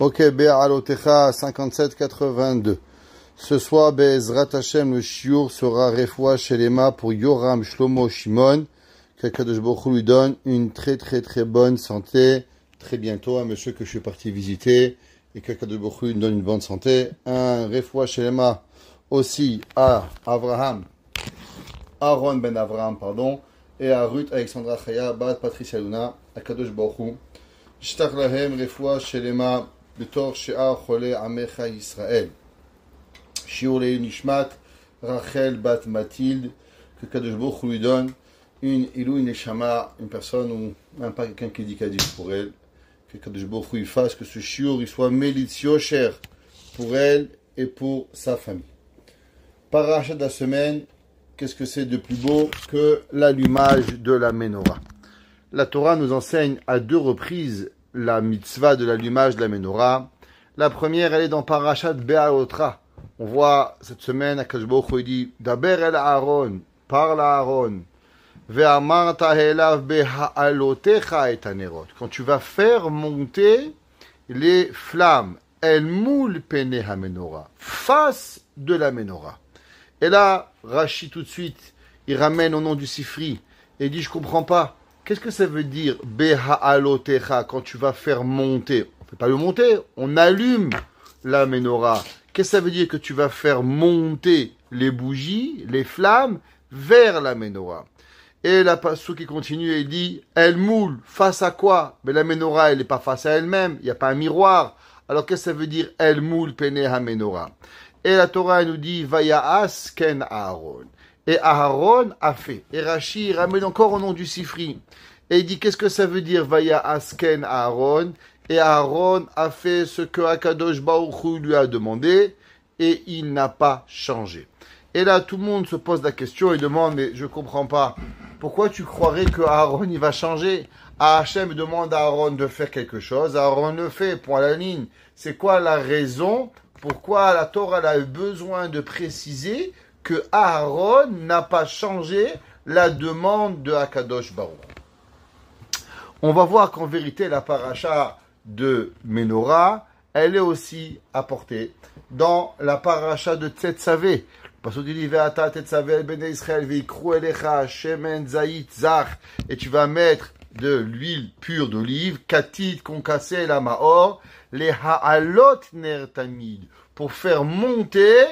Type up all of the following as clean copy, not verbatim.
Ok, Be'alotecha 57-82. Ce soir, Be'ezrat Hashem, le shiur sera Refoua Shelema pour Yoram Shlomo Shimon. Que Kadosh Baruch Hu lui donne une très bonne santé. Très bientôt, un monsieur que je suis parti visiter. Et que Kadosh Baruch Hu lui donne une bonne santé. Un Refoua Shelema aussi à Aaron ben Avraham, pardon. Et à Ruth Alexandra Chaya, Bat Patricia Luna, à Kadosh Baruch Hu. Shtach lahem Refoua Shelema. בתור שאר חולי עמך ישראל. שיעור לעילוי נשמת רחל בת מטילד, que Kadosh Baruch Hu lui donne une Ilui Neshama, une personne ou même pas quelqu'un qui dit Kaddish pour elle, que Kadosh Baruch Hu fasse que ce shiur il soit Melitz Yosher pour elle et pour sa famille. Parachat de la semaine, qu'est-ce que c'est de plus beau que l'allumage de la menorah? La Torah nous enseigne à deux reprises la mitzvah de l'allumage de la menorah. La première, elle est dans Parashat Be'alotra. On voit cette semaine, Akadosh Baruch Hu dit Daber el Aaron, parle à Aaron. Ve'amarta elav be'ha'alotecha et hanerot. Quand tu vas faire monter les flammes, el moul pene ha-menorah, face de la menorah. Et là, Rashi tout de suite, il ramène au nom du Sifri et il dit je comprends pas. Qu'est-ce que ça veut dire Beha'alotecha quand tu vas faire monter? On ne fait pas le monter, on allume la menorah. Qu'est-ce que ça veut dire que tu vas faire monter les bougies, les flammes, vers la menorah? Et la passou qui continue et dit elle moule, face à quoi? Mais la menorah, elle n'est pas face à elle-même, il n'y a pas un miroir. Alors qu'est-ce que ça veut dire elle moule pene ha-menorah? Et la Torah elle nous dit Vaya'as ken Aaron. Et Aaron a fait. Et Rashi ramène encore au nom du Sifri. Et il dit, qu'est-ce que ça veut dire, Vaya Asken Aaron? Et Aaron a fait ce que Akadosh Baruch Hu lui a demandé, et il n'a pas changé. Et là, tout le monde se pose la question et demande, mais je comprends pas. Pourquoi tu croirais que Aaron, il va changer? Hachem demande à Aaron de faire quelque chose. Aaron le fait, point à la ligne. C'est quoi la raison? Pourquoi la Torah a eu besoin de préciser que Aaron n'a pas changé la demande de Akadosh Baruch. On va voir qu'en vérité, la paracha de Menorah, elle est aussi apportée dans la paracha de Tetzavé. Parce qu'il dit, Ve'ata Tetzavé ben Israël, ve'ikru elecha shemen zayit zach, et tu vas mettre de l'huile pure d'olive, katit concassé la maor, les ha'alot ner tamid, pour faire monter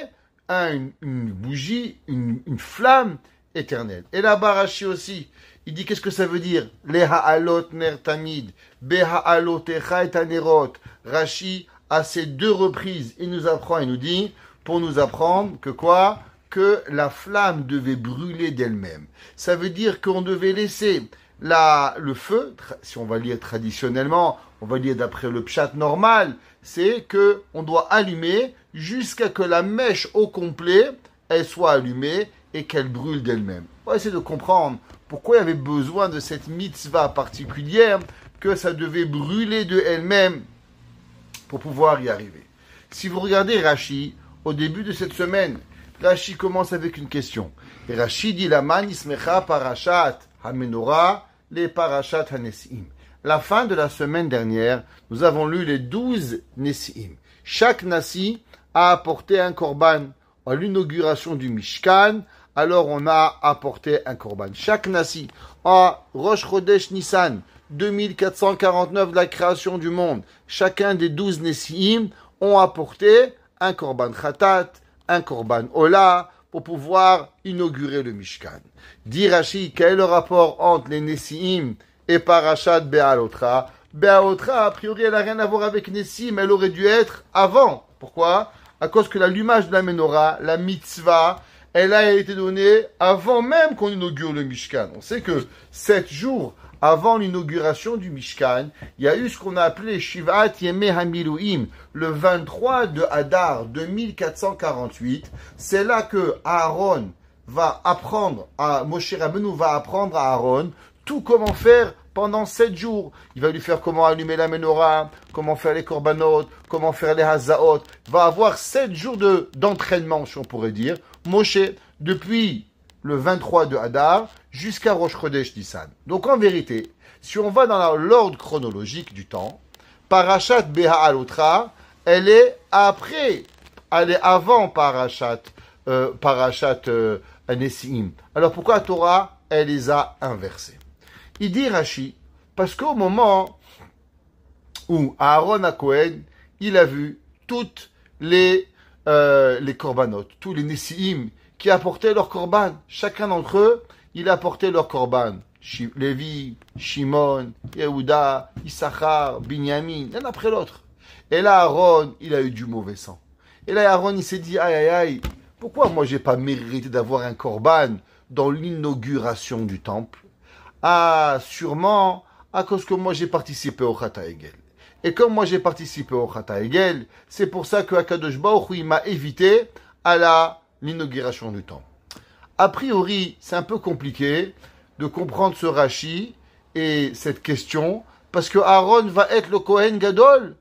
une bougie, une flamme éternelle. Et la Barashi aussi, il dit qu'est-ce que ça veut dire? Les ha'alot ner tamid, beha'alotecha et anerot. Rashi, à ces deux reprises, il nous apprend, il nous dit, pour nous apprendre que quoi? Que la flamme devait brûler d'elle-même. Ça veut dire qu'on devait laisser le feu, si on va lire traditionnellement, on va lire d'après le pshat normal, c'est que on doit allumer jusqu'à que la mèche au complet, elle soit allumée et qu'elle brûle d'elle-même. On va essayer de comprendre pourquoi il y avait besoin de cette mitzvah particulière, que ça devait brûler de elle-même pour pouvoir y arriver. Si vous regardez Rashi, au début de cette semaine, Rashi commence avec une question. Et Rashi dit la man ismecha parashat ha-menorah les parashat ha-nesiim. La fin de la semaine dernière, nous avons lu les 12 Nesiim. Chaque Nasi a apporté un korban à l'inauguration du Mishkan, alors on a apporté un korban. Chaque Nasi, à Rosh Chodesh Nissan, 2449 de la création du monde, chacun des 12 Nesiim ont apporté un korban Khatat, un korban Ola, pour pouvoir inaugurer le Mishkan. Dit Rashi, quel est le rapport entre les Nesiim et Parashat Be'alotra? Be'alotra, a priori, elle n'a rien à voir avec Nessim, elle aurait dû être avant. Pourquoi? À cause que l'allumage de la menorah, la mitzvah, elle a été donnée avant même qu'on inaugure le Mishkan. On sait que 7 jours avant l'inauguration du Mishkan, il y a eu ce qu'on a appelé Shivat Yemei HaMiluim, le 23 de Hadar 2448. C'est là que Aaron va apprendre, Moshe Rabbeinu va apprendre à Aaron tout comment faire pendant 7 jours. Il va lui faire comment allumer la menorah, comment faire les korbanot, comment faire les hazaot. Il va avoir 7 jours d'entraînement, si on pourrait dire. Moshe, depuis le 23 de Hadar jusqu'à Rosh Chodesh Nissan. Donc en vérité, si on va dans l'ordre chronologique du temps, Parashat Beha'alotra, elle est après, elle est avant Parashat Nesi'im. Alors pourquoi la Torah, elle les a inversés? Il dit Rashi, parce qu'au moment où Aaron à Cohen, il a vu toutes les korbanot, tous les Nesi'im qui apportaient leur korban. Chacun d'entre eux, il apportait leur korban. Lévi, Shimon, Yehuda, Issachar, Binyamin, l'un après l'autre. Et là, Aaron, il a eu du mauvais sang. Et là, Aaron, il s'est dit, aïe, aïe, aïe, pourquoi moi, j'ai pas mérité d'avoir un korban dans l'inauguration du temple? Ah, sûrement, à cause que moi, j'ai participé au Chata Egel. Et comme moi, j'ai participé au Chata Egel, c'est pour ça que Akadosh Baruch Hu, il m'a évité à l'inauguration du temple. A priori, c'est un peu compliqué de comprendre ce Rashi et cette question, parce que Aaron va être le Kohen Gadol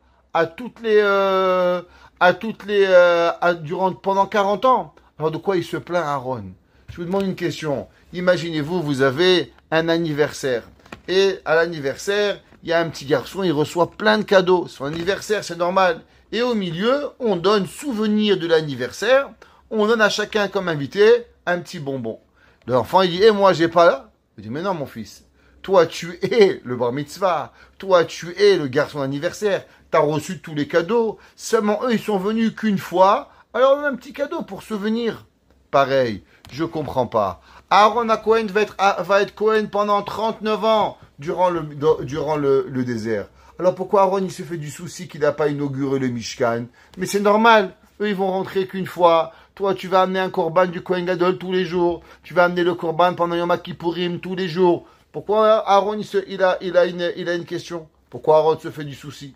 pendant 40 ans. Alors de quoi il se plaint Aaron? Je vous demande une question. Imaginez-vous, vous avez un anniversaire. Et à l'anniversaire, il y a un petit garçon, il reçoit plein de cadeaux. Son anniversaire, c'est normal. Et au milieu, on donne souvenir de l'anniversaire. On donne à chacun comme invité un petit bonbon. L'enfant, il dit, moi, j'ai pas là. Il dit, mais non, mon fils. Toi, tu es le bar mitzvah. Toi, tu es le garçon d'anniversaire. Tu as reçu tous les cadeaux. Seulement, eux, ils sont venus qu'une fois. Alors, on a un petit cadeau pour souvenir. Pareil, je comprends pas. Aaron à Cohen va être Cohen pendant 39 ans durant le désert. Alors, pourquoi Aaron, il s'est fait du souci qu'il n'a pas inauguré le Mishkan? Mais c'est normal. Eux, ils vont rentrer qu'une fois. Toi, tu vas amener un korban du Kohen Gadol tous les jours. Tu vas amener le korban pendant Yom Kippourim tous les jours. Pourquoi Aaron, il a une question? Pourquoi Aaron se fait du souci?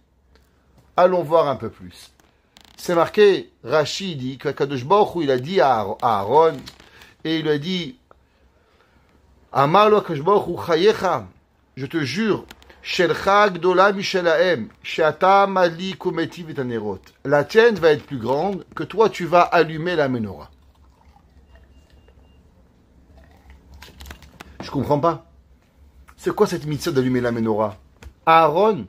Allons voir un peu plus. C'est marqué, Rashi dit que Kadosh Baruch Hu, il a dit à Aaron, et il lui a dit, Amar lo Kadosh Baruch Hu chayecha, je te jure, Shelcha gdola mishelahem, she'ata malik umetiv et anerot. La tienne va être plus grande que toi, tu vas allumer la menorah. Je comprends pas. C'est quoi cette mitzvah d'allumer la menorah? Aaron,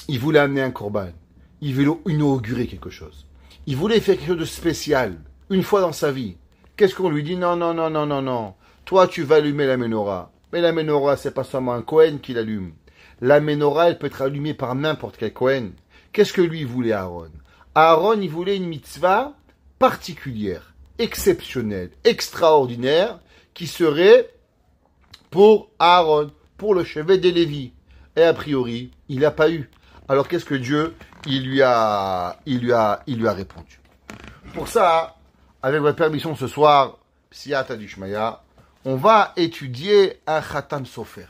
il voulait amener un korban. Il voulait inaugurer quelque chose. Il voulait faire quelque chose de spécial, une fois dans sa vie. Qu'est-ce qu'on lui dit? Non, non, non, non, non, non. Toi, tu vas allumer la menorah. Mais la menorah, c'est pas seulement un Kohen qui l'allume. La menorah, elle peut être allumée par n'importe quel Kohen. Qu'est-ce que lui voulait Aaron? Aaron, il voulait une mitzvah particulière, exceptionnelle, extraordinaire, qui serait pour Aaron, pour le chevet des Lévi. Et a priori, il n'a pas eu. Alors qu'est-ce que Dieu, il lui a répondu? Pour ça, avec votre permission ce soir, Psiata Dishmaya, on va étudier un Khatam Sofer.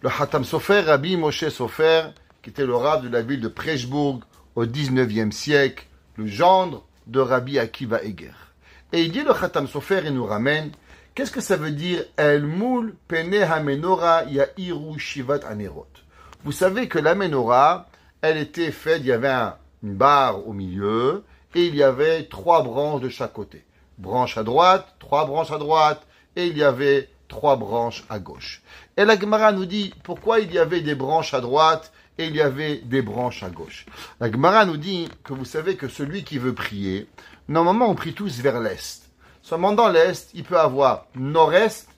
Le Khatam Sofer, Rabbi Moshe Sofer, qui était le rabbin de la ville de Preshbourg au 19e siècle, le gendre de Rabbi Akiva Eger. Et il dit le Khatam Sofer, il nous ramène, qu'est-ce que ça veut dire El Moul Pene HaMenorah Ya'iru Shivat Anerot? Vous savez que la menorah, elle était faite, il y avait une barre au milieu, et il y avait 3 branches de chaque côté. Branche à droite, 3 branches à droite, et il y avait 3 branches à gauche. Et la Gemara nous dit pourquoi il y avait des branches à droite et il y avait des branches à gauche. La Gemara nous dit que vous savez que celui qui veut prier, normalement on prie tous vers l'est. Seulement dans l'est, il peut avoir nord-est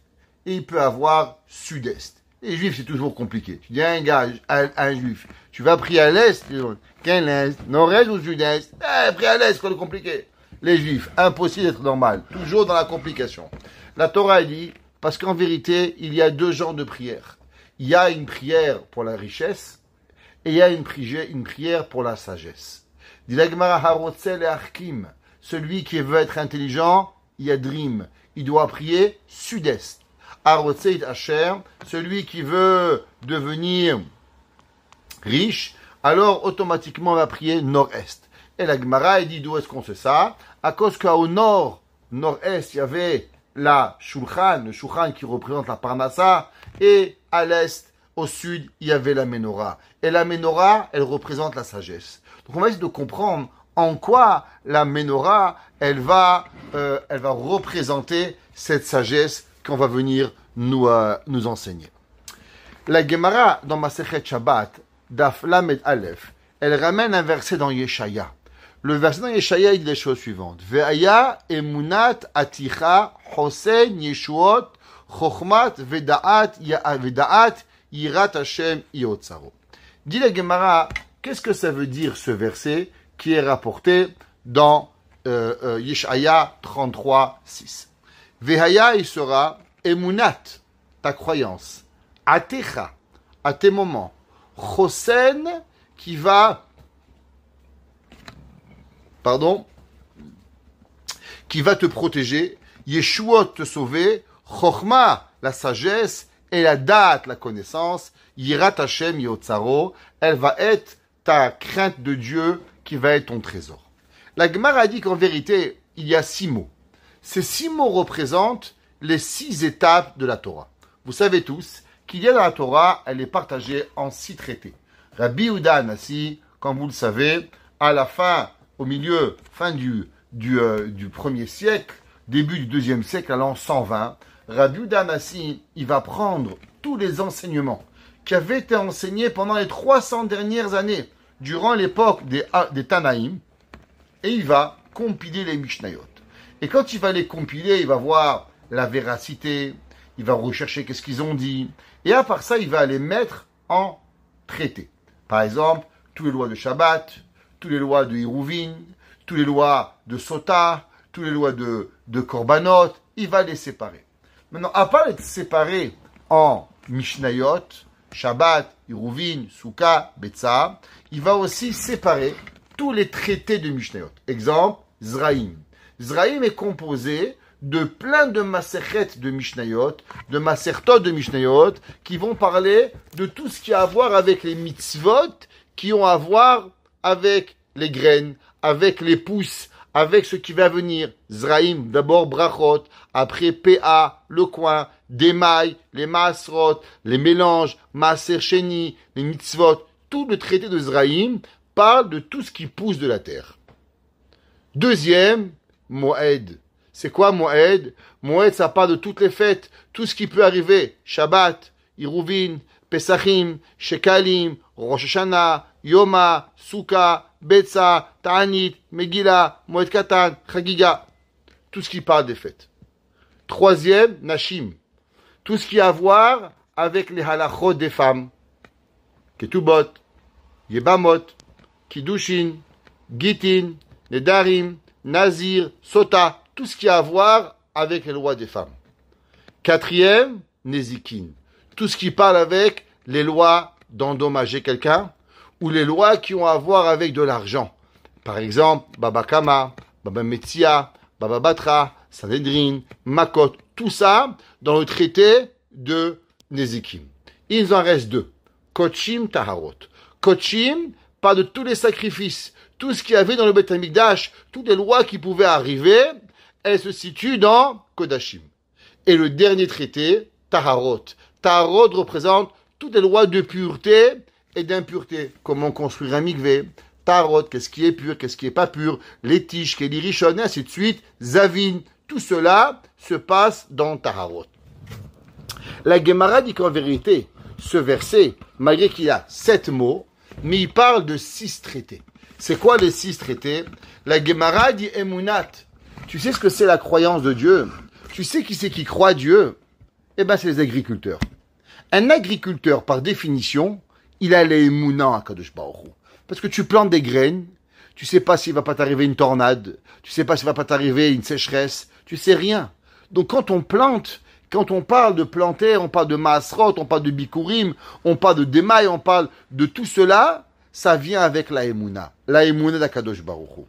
et il peut avoir sud-est. Les juifs, c'est toujours compliqué. Tu dis à un gars, un juif, tu vas prier à l'est, quel est, nord-est ou sud-est? Prier à l'est, c'est le compliqué. Les juifs, impossible d'être normal, toujours dans la complication. La Torah dit, parce qu'en vérité, il y a 2 genres de prières. Il y a une prière pour la richesse et il y a une prière pour la sagesse. Dit la Gemara Harotzel et Arkim, celui qui veut être intelligent, Yadrim, il doit prier sud-est. Harotzel Asher, celui qui veut devenir riche, alors automatiquement on va prier nord-est. Et la Gemara dit d'où est-ce qu'on sait ça? À cause qu'au nord-est, il y avait la Shulchan, le Shulchan qui représente la Parnassa, et à l'est, au sud, il y avait la Menorah. Et la Menorah, elle représente la sagesse. Donc on va essayer de comprendre en quoi la Menorah, elle va représenter cette sagesse qu'on va venir nous enseigner. La Gemara, dans Masechet Shabbat, Daf Lamed Aleph, elle ramène un verset dans Yeshaya. Le verset dans Yeshaya, il dit les choses suivantes. Ve'aya emunat aticha hosen yeshuot chokhmat ve'da'at yirat Hashem yotzaro. Dit la Gemara, qu'est-ce que ça veut dire ce verset qui est rapporté dans Yeshaya 33, 6. Ve'aya, il sera emunat, ta croyance, aticha, à tes moments, chosen, qui va te protéger, Yeshuot te sauver, Chochma, la sagesse, et la date, la connaissance, Yirat Hashem Yotzaro, elle va être ta crainte de Dieu qui va être ton trésor. La Gemara dit qu'en vérité, il y a 6 mots. Ces 6 mots représentent les 6 étapes de la Torah. Vous savez tous qu'il y a dans la Torah, elle est partagée en 6 traités. Rabbi Yehuda Hanassi, comme vous le savez, à la fin du 1er siècle, début du 2e siècle, à l'an 120, Rabbi Yehuda Hanassi, il va prendre tous les enseignements qui avaient été enseignés pendant les 300 dernières années, durant l'époque des Tanaïm, et il va compiler les Mishnayot. Et quand il va les compiler, il va voir la véracité, il va rechercher qu'est-ce qu'ils ont dit, et à part ça, il va les mettre en traité. Par exemple, toutes les lois de Shabbat, toutes les lois de Hiruvin, toutes les lois de Sota, toutes les lois de Korbanot, il va les séparer. Maintenant, à part les séparer en Mishnayot, Shabbat, Hiruvin, Souka, Betsa, il va aussi séparer tous les traités de Mishnayot. Exemple, Zraïm. Zraïm est composé de plein de maserhet de Mishnayot, de masertot de Mishnayot, qui vont parler de tout ce qui a à voir avec les mitzvot, qui ont à voir avec les graines, avec les pousses, avec ce qui va venir. Zraïm, d'abord brachot, après PA, le coin, des mailles, les maasrot, les mélanges, maaser sheni, les mitzvot. Tout le traité de Zraïm parle de tout ce qui pousse de la terre. Deuxième, Moed. C'est quoi Moed? Moed, ça parle de toutes les fêtes, tout ce qui peut arriver. Shabbat, Hiruvin, Pesachim, Shekalim, Rosh Hashanah, Yoma, Souka, Betsa, Ta'anit, Megillah, Moed Katan, Chagiga. Tout ce qui parle des fêtes. Troisième, Nashim. Tout ce qui a à voir avec les halachot des femmes. Ketubot, Yebamot, Kiddushin, Gitin, Nedarim, Nazir, Sota. Tout ce qui a à voir avec les lois des femmes. Quatrième, Nezikin. Tout ce qui parle avec les lois d'endommager quelqu'un ou les lois qui ont à voir avec de l'argent. Par exemple, Baba Kama, Baba Metzia, Baba Batra, Sanhedrin, Makot. Tout ça dans le traité de Nezikim. Il en reste 2. Kochim Taharot. Kochim parle de tous les sacrifices. Tout ce qu'il y avait dans le Beth Amikdash, toutes les lois qui pouvaient arriver, elles se situent dans Kodashim. Et le dernier traité, Taharot. Taharot représente toutes les lois de pureté et d'impureté. Comment construire un mikvé, Taharot, qu'est-ce qui est pur, qu'est-ce qui est pas pur, les tiges, les rishon, et ainsi de suite, Zavin. Tout cela se passe dans Taharot. La Gemara dit qu'en vérité, ce verset, malgré qu'il y a 7 mots, mais il parle de 6 traités. C'est quoi les 6 traités? La Gemara dit Emunat. Tu sais ce que c'est la croyance de Dieu? Tu sais qui c'est qui croit Dieu? Eh bien, c'est les agriculteurs. Un agriculteur, par définition, il a les Emunat à Kadosh Baruch Hu. Parce que tu plantes des graines, tu sais pas s'il va pas t'arriver une tornade, tu sais pas s'il va pas t'arriver une sécheresse, tu sais rien. Donc quand on plante, quand on parle de planter, on parle de Maasrot, on parle de Bikurim, on parle de Demaï, on parle de tout cela, ça vient avec la Emunah d'Akadosh Baruch Hu.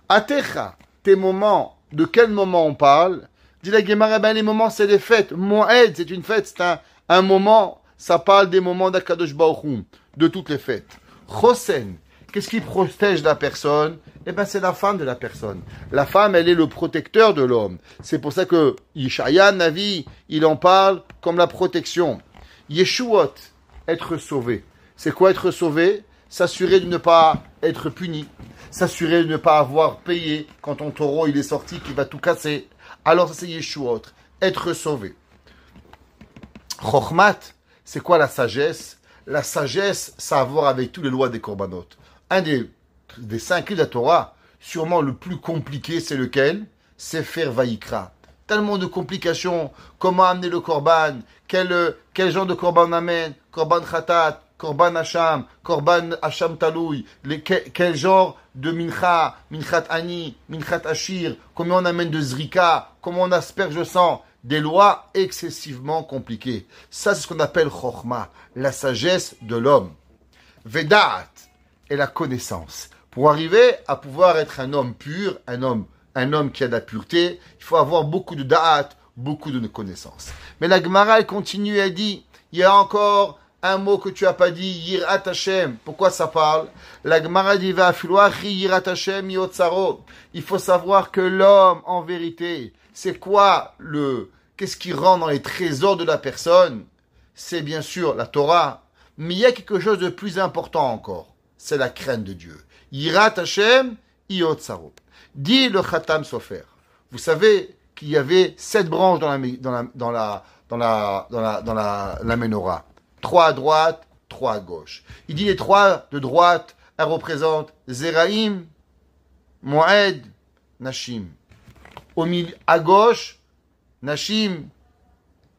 Atecha, tes moments, de quel moment on parle? Dit la Gemara, ben les moments c'est les fêtes. Moed, c'est une fête, c'est un moment, ça parle des moments d'Akadosh Baruch Hu, de toutes les fêtes. Chosen, qu'est-ce qui protège la personne? Eh ben c'est la femme de la personne. La femme, elle est le protecteur de l'homme. C'est pour ça que Yeshaya, Navi, il en parle comme la protection. Yeshuot, être sauvé. C'est quoi être sauvé? S'assurer de ne pas être puni. S'assurer de ne pas avoir payé quand ton taureau il est sorti, qu'il va tout casser. Alors ça c'est Yeshuot, être sauvé. Chokhmat, c'est quoi la sagesse? la sagesse, ça a à voir avec toutes les lois des korbanot. Un des 5 livres de la Torah, sûrement le plus compliqué, c'est lequel? C'est faire Vaïkra. Tellement de complications. Comment amener le korban? Quel genre de korban on amène? Korban khatat, korban hacham, korban hacham taloui. Quel genre de mincha, minchat ani, minchat ashir. Comment on amène de zrika? Comment on asperge le sang? Des lois excessivement compliquées. Ça, c'est ce qu'on appelle chokhmah, la sagesse de l'homme. Vedat est la connaissance. Pour arriver à pouvoir être un homme pur, un homme qui a de la pureté, il faut avoir beaucoup de da'at, beaucoup de connaissances. Mais la Gemara, elle continue, elle dit, il y a encore un mot que tu n'as pas dit, Yirat Hashem. Pourquoi ça parle? La Gemara dit, Yirat Hashem yotzaro. Il faut savoir que l'homme, en vérité, c'est quoi qu'est-ce qui rentre dans les trésors de la personne? C'est bien sûr la Torah, mais il y a quelque chose de plus important encore. C'est la crainte de Dieu. Yirat Hashem yotzaro. Dit le Khatam Sofer. Vous savez qu'il y avait 7 branches dans la menorah. 3 à droite, 3 à gauche. Il dit les 3 de droite, elles représentent Zeraim, Moed, Nashim. Au milieu, à gauche, Nashim,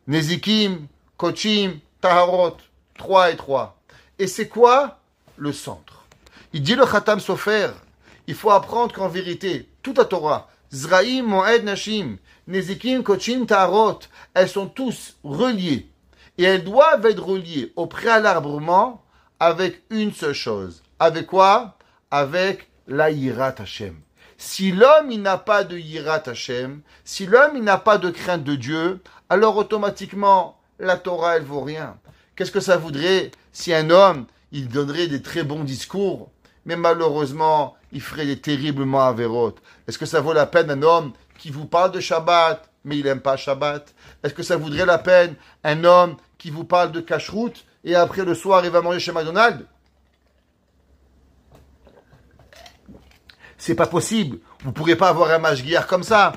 Nezikim, Kochim, Taharot. 3 et 3. Et c'est quoi le centre? Il dit le Khatam Sofer. Il faut apprendre qu'en vérité, toute la Torah, Zraïm, Moed, Nashim, Nezikim, Kochim, Taharot, elles sont tous reliées. Et elles doivent être reliées au préalablement avec une seule chose. Avec quoi? Avec la Yirat Hashem. Si l'homme il n'a pas de Yirat Hashem, si l'homme il n'a pas de crainte de Dieu, alors automatiquement, la Torah elle vaut rien. Qu'est-ce que ça voudrait si un homme il donnerait des très bons discours, mais malheureusement, il ferait des terriblement avérotes? Est-ce que ça vaut la peine un homme qui vous parle de Shabbat, mais il n'aime pas Shabbat? Est-ce que ça vaudrait la peine un homme qui vous parle de cacheroute et après le soir il va manger chez McDonald's? C'est pas possible. Vous ne pourrez pas avoir un mashgiach comme ça.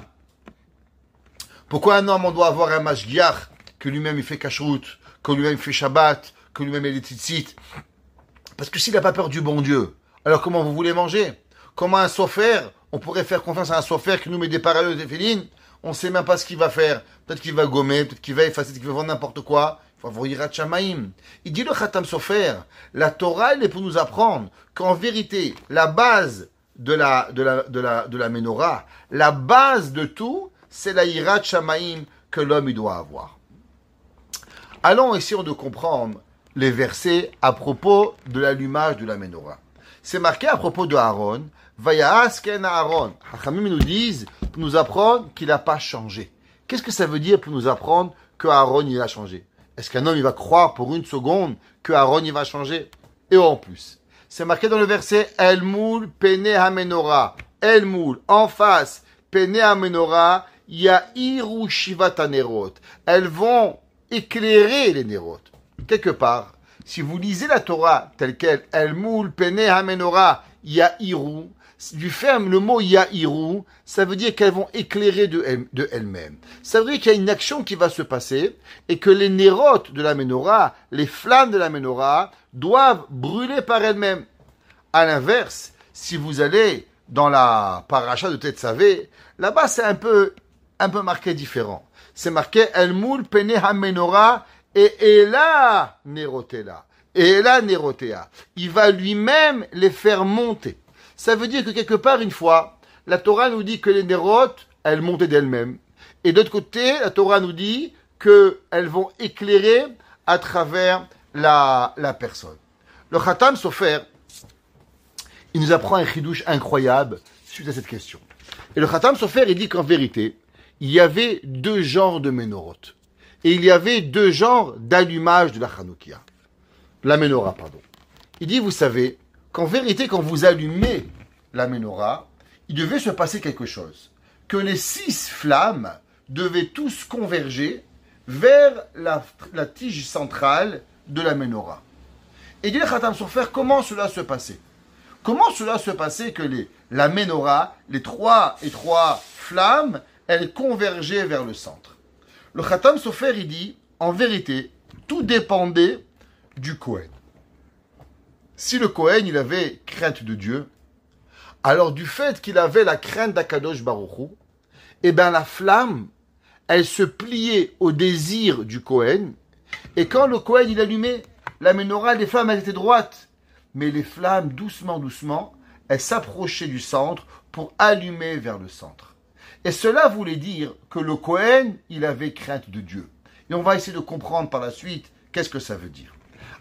Pourquoi un homme on doit avoir un mashgiach que lui-même il fait cacheroute, que lui-même il fait Shabbat, que lui-même il est tzitzit? Parce que s'il n'a pas peur du bon Dieu, alors comment vous voulez manger? Comment un sofer, on pourrait faire confiance à un sofer qui nous met des parallèles de téfilines? On ne sait même pas ce qu'il va faire. Peut-être qu'il va gommer, peut-être qu'il va effacer, peut-être qu'il va vendre n'importe quoi. Il faut avoir Yirat Shamayim. Il dit le Khatam Sofer, la Torah elle est pour nous apprendre qu'en vérité, la base de la menorah, la base de tout, c'est la Yirat Shamayim que l'homme il doit avoir. Allons essayer de comprendre les versets à propos de l'allumage de la menorah. C'est marqué à propos de Aaron, Vaya'as ken Aaron. Hachamim nous disent, pour nous apprendre qu'il n'a pas changé. Qu'est-ce que ça veut dire pour nous apprendre que Aaron il a changé? Est-ce qu'un homme il va croire pour une seconde que Aaron il va changer? Et en plus, c'est marqué dans le verset El Moul Pene HaMenorah. El Moul, en face, Pene HaMenorah, Ya'iru Shivat HaNerot. Elles vont éclairer les Nerot. Quelque part, si vous lisez la Torah telle qu'elle, El Moul Pene HaMenorah, Ya'iru, du ferme le mot Ya'iru, ça veut dire qu'elles vont éclairer de elles-mêmes. Ça veut dire qu'il y a une action qui va se passer et que les nérotes de la menorah, les flammes de la menorah, doivent brûler par elles-mêmes. À l'inverse, si vous allez dans la paracha de Tetzavé, là-bas c'est un peu marqué différent. C'est marqué El Moul Pene HaMenorah et Ela Nerotela. Et Ela Nerotea. Il va lui-même les faire monter. Ça veut dire que quelque part, une fois, la Torah nous dit que les nérotes, elles montaient d'elles-mêmes. Et d'autre côté, la Torah nous dit qu'elles vont éclairer à travers la personne. Le Khatam Sofer, il nous apprend un chidouche incroyable suite à cette question. Et le Khatam Sofer, il dit qu'en vérité, il y avait 2 genres de ménorotes. Et il y avait 2 genres d'allumage de la Hanoukia. La menorah, pardon. Il dit, vous savez, qu'en vérité, quand vous allumez la menorah, il devait se passer quelque chose. Que les 6 flammes devaient tous converger vers la tige centrale de la menorah. Et il dit le Khatam Sofer, comment cela se passait? Comment cela se passait que la menorah, les 3 flammes, elles convergeaient vers le centre? Le Khatam Sofer, il dit, en vérité, tout dépendait du Kohen. si le Kohen, il avait crainte de Dieu, alors du fait qu'il avait la crainte d'Akadosh Baruch Hu, eh bien la flamme, elle se pliait au désir du Kohen, et quand le Kohen, il allumait la menorah, les flammes, elles étaient droites. Mais les flammes, doucement, doucement, elles s'approchaient du centre pour allumer vers le centre. Et cela voulait dire que le Kohen, il avait crainte de Dieu. Et on va essayer de comprendre par la suite qu'est-ce que ça veut dire.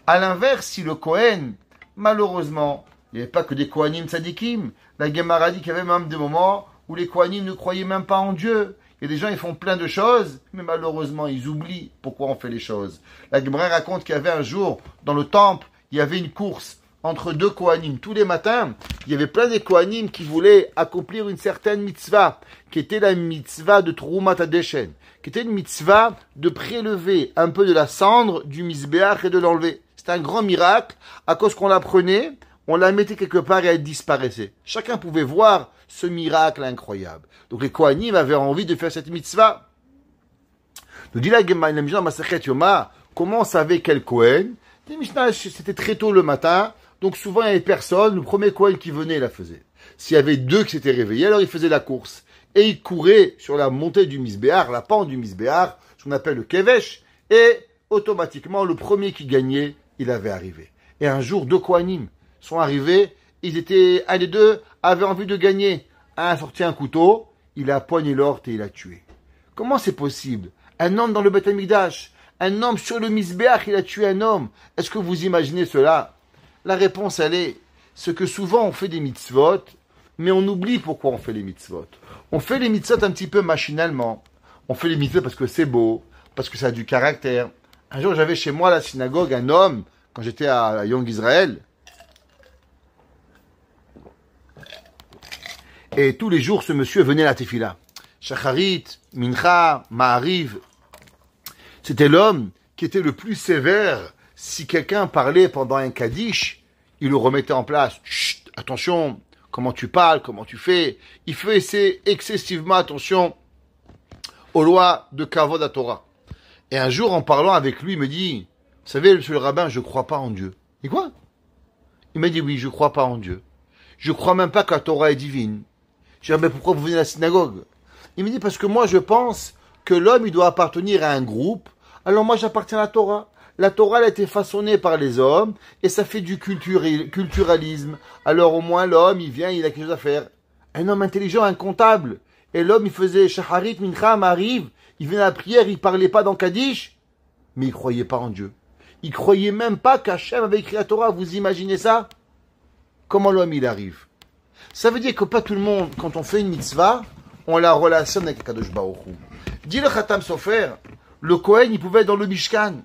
À l'inverse, si le Kohen, malheureusement, il n'y avait pas que des Kohanim tzadikim, la Gemara dit qu'il y avait même des moments où les Kohanim ne croyaient même pas en Dieu. Il y a des gens, ils font plein de choses, mais malheureusement, ils oublient pourquoi on fait les choses. La Gemara raconte qu'il y avait un jour, dans le temple, il y avait une course entre deux Kohanim. Tous les matins, il y avait plein de Kohanim qui voulaient accomplir une certaine mitzvah, qui était la mitzvah de Troumat Hadeshen, qui était une mitzvah de prélever un peu de la cendre du misbéach et de l'enlever. C'était un grand miracle, à cause qu'on la prenait, on la mettait quelque part et elle disparaissait. Chacun pouvait voir ce miracle incroyable. Donc les Kohanim avaient envie de faire cette mitzvah. Nous dit la Gemara, la Mishnah Masechet Yoma, comment on savait quel Kohen? Les Mishnah, c'était très tôt le matin, donc souvent il y avait personne, le premier Kohen qui venait la faisait. S'il y avait deux qui s'étaient réveillés, alors il faisait la course. Et il courait sur la montée du misbéach, la pente du misbéach, ce qu'on appelle le kevesh, et automatiquement le premier qui gagnait, il avait arrivé. Et un jour, deux Kohanim sont arrivés, un des deux avait envie de gagner. Un a sorti un couteau, il a poigné l'orte et il a tué. Comment c'est possible? Un homme dans le Beth Amikdash, un homme sur le misbéach, il a tué un homme. Est-ce que vous imaginez cela? La réponse, elle est, ce que souvent on fait des mitzvot, mais on oublie pourquoi on fait les mitzvot. On fait les mitzvot un petit peu machinalement. On fait les mitzvot parce que c'est beau, parce que ça a du caractère. Un jour, j'avais chez moi à la synagogue un homme, quand j'étais à Young Israël, et tous les jours, ce monsieur venait à la tefila. Shacharit, Mincha, Ma'ariv. C'était l'homme qui était le plus sévère. Si quelqu'un parlait pendant un kaddish, il le remettait en place. Chut, attention, comment tu parles, comment tu fais. Il faisait excessivement attention aux lois de Kavod HaTorah. Et un jour, en parlant avec lui, il me dit, vous savez, monsieur le rabbin, je ne crois pas en Dieu. Et quoi? Il m'a dit, oui, je ne crois pas en Dieu. Je ne crois même pas que la Torah est divine. Je dis, mais pourquoi vous venez à la synagogue? Il me dit, parce que moi, je pense que l'homme, il doit appartenir à un groupe. Alors moi, j'appartiens à la Torah. La Torah, elle a été façonnée par les hommes, et ça fait du culturalisme. Alors au moins, l'homme, il vient, il a quelque chose à faire. Un homme intelligent, un comptable. Et l'homme, il faisait Shacharit, Mincha, Ma'ariv. Il venait à la prière, il parlait pas dans Kaddish. Mais il croyait pas en Dieu. Il croyait même pas qu'Hachem avait écrit la Torah. Vous imaginez ça? Comment l'homme, il arrive? Ça veut dire que pas tout le monde, quand on fait une mitzvah, on la relationne avec Kadosh Baruch Hu. Dit le Khatam Sofer, le Kohen, il pouvait être dans le Mishkan,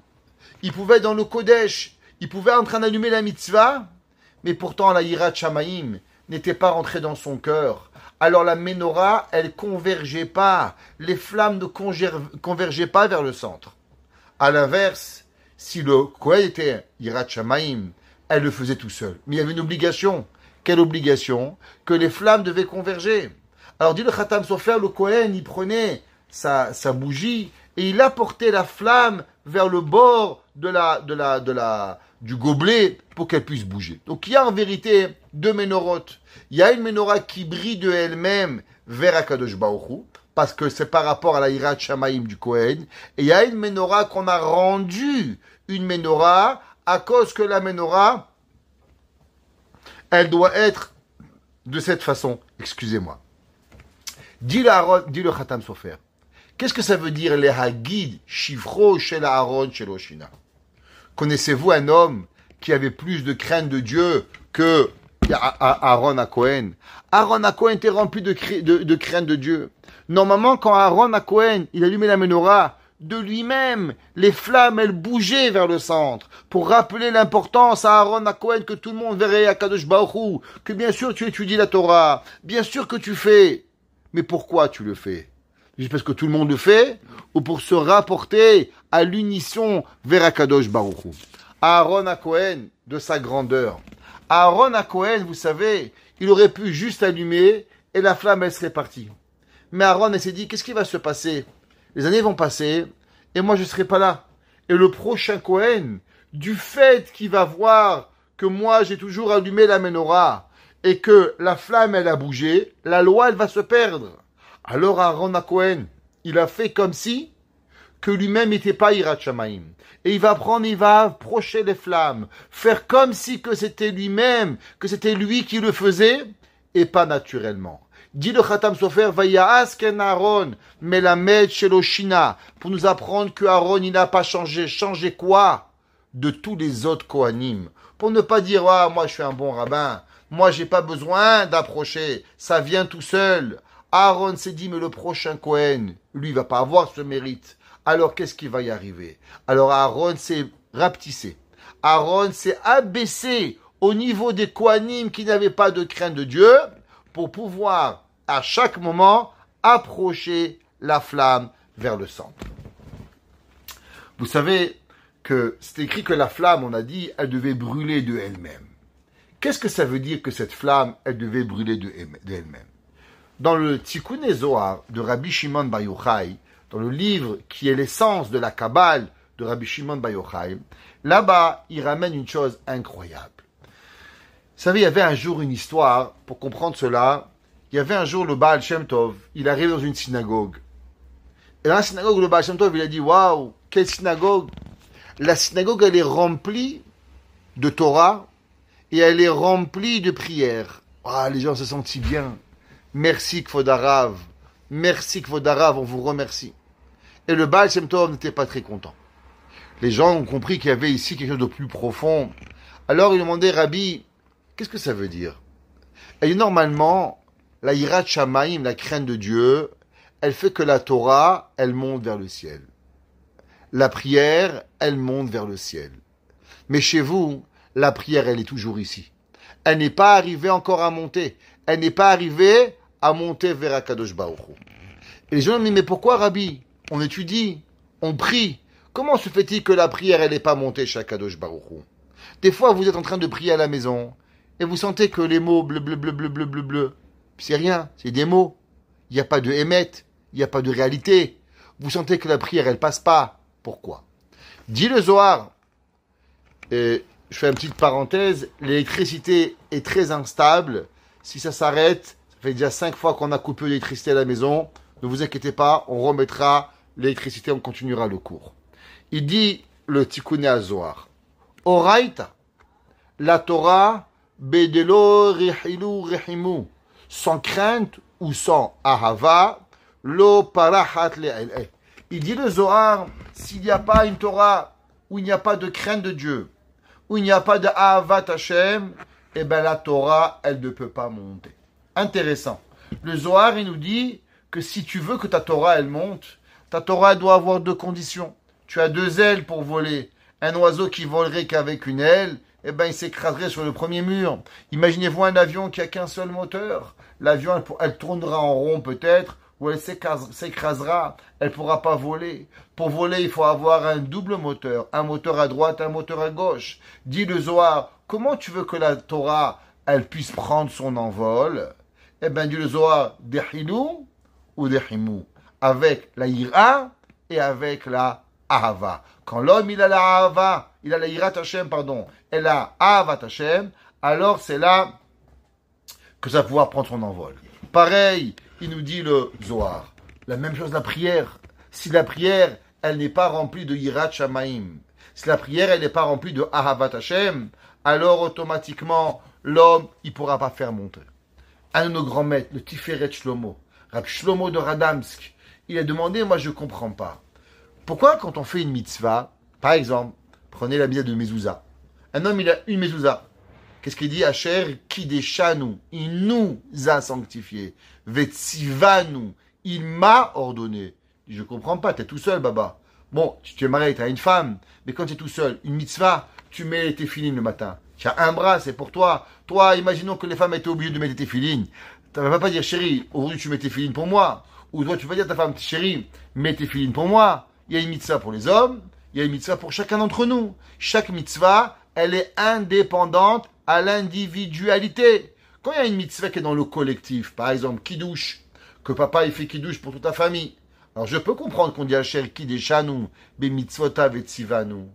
il pouvait être dans le Kodesh, il pouvait être en train d'allumer la mitzvah, mais pourtant la Yirat Shamaim n'était pas rentrée dans son cœur. Alors la menorah, elle convergeait pas, les flammes ne convergeaient pas vers le centre. À l'inverse, si le Kohen était Yirat Shamaim, elle le faisait tout seul. Mais il y avait une obligation. Quelle obligation? Que les flammes devaient converger. Alors dit le Khatam Sofer, le Kohen, il prenait sa bougie et il apportait la flamme vers le bord du gobelet pour qu'elle puisse bouger. Donc il y a en vérité deux ménorotes. Il y a une menorah qui brille de elle-même vers Akadosh Baruch Hu, parce que c'est par rapport à la Yirat Shamaim du Kohen. Et il y a une menorah qu'on a rendue une menorah à cause que la menorah, elle doit être de cette façon. Excusez-moi. Dit le Khatam Sofer. Qu'est-ce que ça veut dire les Hagid Shivro Shel Aaron Shel Oshina? Connaissez-vous un homme qui avait plus de crainte de Dieu que Aaron à Cohen? Aaron à Cohen était rempli de crainte de Dieu. Normalement, quand Aaron à Cohen, il allumait la menorah, de lui-même, les flammes, elles bougeaient vers le centre, pour rappeler l'importance à Aaron à Cohen que tout le monde verrait à Kadosh Baruch Hu, que bien sûr tu étudies la Torah, bien sûr que tu fais. Mais pourquoi tu le fais? Juste parce que tout le monde le fait, ou pour se rapporter à l'unisson vers Akadosh Baruch Hu? Aaron à Cohen, de sa grandeur. Aaron à Cohen, vous savez, il aurait pu juste allumer et la flamme, elle serait partie. Mais Aaron, elle s'est dit, qu'est-ce qui va se passer? Les années vont passer et moi, je ne serai pas là. Et le prochain Cohen, du fait qu'il va voir que moi j'ai toujours allumé la menorah et que la flamme elle a bougé, la loi elle va se perdre. Alors Aaron HaKohen, il a fait comme si que lui-même n'était pas Yirat Shamayim. Et il va prendre, il va approcher les flammes, faire comme si que c'était lui-même, que c'était lui qui le faisait, et pas naturellement. Dit le Khatam Sofer, Vaya'as ken Aaron, melamed shelo shina, pour nous apprendre que Aaron, il n'a pas changé. Changé quoi? De tous les autres Kohanim. Pour ne pas dire, ah, moi je suis un bon rabbin, moi j'ai pas besoin d'approcher, ça vient tout seul. Aaron s'est dit, mais le prochain Kohen, lui, il va pas avoir ce mérite. Alors, qu'est-ce qui va y arriver? Alors, Aaron s'est rapetissé. Aaron s'est abaissé au niveau des Kohanim qui n'avaient pas de crainte de Dieu pour pouvoir, à chaque moment, approcher la flamme vers le centre. Vous savez que c'est écrit que la flamme, on a dit, elle devait brûler de elle-même. Qu'est-ce que ça veut dire que cette flamme, elle devait brûler de elle-même? Dans le Tikkun Zohar de Rabbi Shimon Bar Yochai, dans le livre qui est l'essence de la Kabbale de Rabbi Shimon Bar Yochai, là-bas, il ramène une chose incroyable. Vous savez, il y avait un jour une histoire, pour comprendre cela, il y avait un jour le Baal Shem Tov, il arrive dans une synagogue. Et dans la synagogue, le Baal Shem Tov, il a dit, waouh, quelle synagogue! La synagogue, elle est remplie de Torah et elle est remplie de prières. Ah, les gens se sentent si bien. Merci Kvodarav. Merci Kvodarav, on vous remercie. Et le Baal Shem Tov n'était pas très content. Les gens ont compris qu'il y avait ici quelque chose de plus profond. Alors ils demandaient, Rabbi, qu'est-ce que ça veut dire? Et normalement, la Yirat Shamayim, la crainte de Dieu, elle fait que la Torah, elle monte vers le ciel. La prière, elle monte vers le ciel. Mais chez vous, la prière, elle est toujours ici. Elle n'est pas arrivée encore à monter. Elle n'est pas arrivée à monter vers Akadosh Baruch Hu. Et les gens me disent, mais pourquoi, Rabbi? On étudie, on prie. Comment se fait-il que la prière, elle n'est pas montée chez Akadosh Baruch Hu? Des fois, vous êtes en train de prier à la maison, et vous sentez que les mots bleu, bleu, bleu, bleu, bleu, bleu, bleu, c'est rien, c'est des mots. Il n'y a pas de émet, il n'y a pas de réalité. Vous sentez que la prière, elle passe pas. Pourquoi? Dit le Zohar, et je fais une petite parenthèse, l'électricité est très instable. Si ça s'arrête, ça fait déjà 5 fois qu'on a coupé l'électricité à la maison. Ne vous inquiétez pas, on remettra l'électricité, on continuera le cours. Il dit le Tikkun Zohar, Oraita, la Torah, bedelo rihilu rihimu, sans crainte ou sans ahava, lo parahat le'el. Il dit le Zohar, s'il n'y a pas une Torah, où il n'y a pas de crainte de Dieu, où il n'y a pas de Ahavat Hashem, eh bien la Torah, elle ne peut pas monter. Intéressant. Le Zohar, il nous dit que si tu veux que ta Torah, elle monte, ta Torah, elle doit avoir 2 conditions. Tu as 2 ailes pour voler. Un oiseau qui volerait qu'avec une aile, eh ben, il s'écraserait sur le premier mur. Imaginez-vous un avion qui a qu'un seul moteur. L'avion, elle tournera en rond peut-être, ou elle s'écrasera, elle ne pourra pas voler. Pour voler, il faut avoir un double moteur, un moteur à droite, un moteur à gauche. Dit le Zohar, comment tu veux que la Torah, elle puisse prendre son envol? Eh bien, dit le Zohar, dehilou ou dehimu, avec la ira et avec la ahava. Quand l'homme, il a la ahava, il a la irat Hashem, pardon, et la ahavat Hashem, alors c'est là que ça va pouvoir prendre son envol. Pareil, il nous dit le Zohar. La même chose la prière. Si la prière, elle n'est pas remplie de Yirat Shamayim, si la prière, elle n'est pas remplie de Ahavat Hashem, alors automatiquement, l'homme, il ne pourra pas faire monter. Un de nos grands maîtres, le Tiferet Shlomo, Rab Shlomo de Radamsk, il a demandé, moi je ne comprends pas. Pourquoi quand on fait une mitzvah, par exemple, prenez la mitzvah de Mezouza, un homme, il a une Mezouza. Qu'est-ce qu'il dit? Asher Kideshanu, il nous a sanctifiés. Vetsivanu, il m'a ordonné. Je ne comprends pas, tu es tout seul, Baba. Bon, tu es marié, tu as une femme, mais quand tu es tout seul, une mitzvah, tu mets tes filines le matin. Tu as un bras, c'est pour toi. Toi, imaginons que les femmes étaient obligées de mettre tes filines. Tu ne vas pas dire, chérie, aujourd'hui tu mets tes filines pour moi. Ou toi, tu vas dire à ta femme, chérie, mets tes filines pour moi. Il y a une mitzvah pour les hommes, il y a une mitzvah pour chacun d'entre nous. Chaque mitzvah, elle est indépendante à l'individualité. Quand il y a une mitzvah qui est dans le collectif, par exemple, kiddush, que papa il fait kiddush pour toute la famille, alors je peux comprendre qu'on dit Asher Kideshanu, be mitzvotav et tzivanu.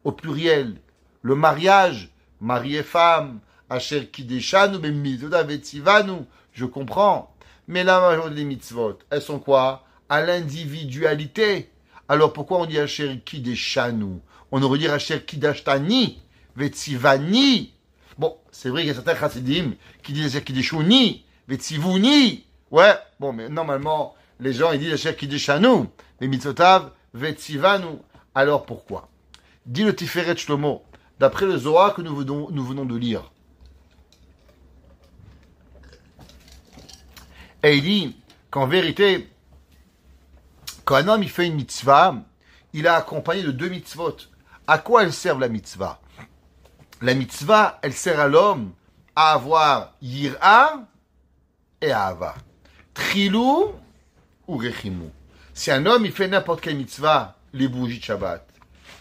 Au pluriel, le mariage, mari et femme, asher kideshanu b'mitzvot vetzivanu, je comprends. Mais la majorité des mitzvot, elles sont quoi? À l'individualité. Alors pourquoi on dit asher kideshanu? On aurait dit asher kidashtani, vetzivani. Bon, c'est vrai qu'il y a certains chassidim qui disent asher kideshuni, vetzivuni. Ouais, bon, mais normalement, les gens, ils disent asher kideshanu, les mitzvotav vetzivanu. Alors pourquoi? Dit le Tiferet Shlomo, d'après le Zohar que nous venons de lire. Et il dit qu'en vérité, quand un homme il fait une mitzvah, il a accompagné de 2 mitzvot. À quoi elle sert la mitzvah? La mitzvah, elle sert à l'homme à avoir yir'a et ahava. Trilou ou rechimu. Si un homme il fait n'importe quelle mitzvah, les bougies de Shabbat,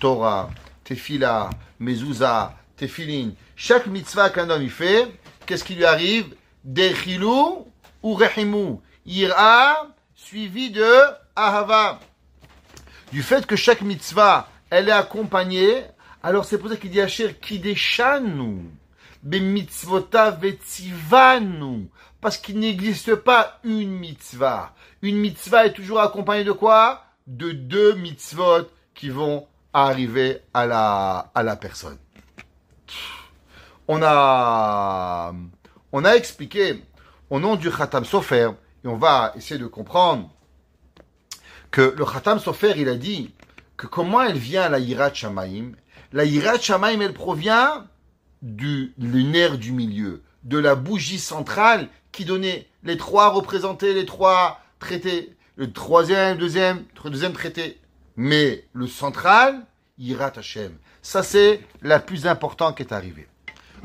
Torah, Tefila, Mezouza, Tefilin, chaque mitzvah qu'un homme il fait, qu'est-ce qui lui arrive? Dechilou ou rechimu. Yir'a suivi de ahava. Du fait que chaque mitzvah, elle est accompagnée, alors c'est pour ça qu'il dit Asher kideshanu, bemitzvota vetzivanu, parce qu'il n'existe pas une mitzvah. Une mitzvah est toujours accompagnée de quoi? De 2 mitzvot qui vont arriver à la personne. On a expliqué au nom du Khatam Sofer, et on va essayer de comprendre que le Khatam Sofer, il a dit que comment elle vient la Yirat Shamaim. La Yirat Shamaim, elle provient du lunaire du milieu, de la bougie centrale qui donnait les 3 représentés, les 3 traités, le troisième traité. Mais le central, Yirat Hashem. Ça, c'est la plus importante qui est arrivée.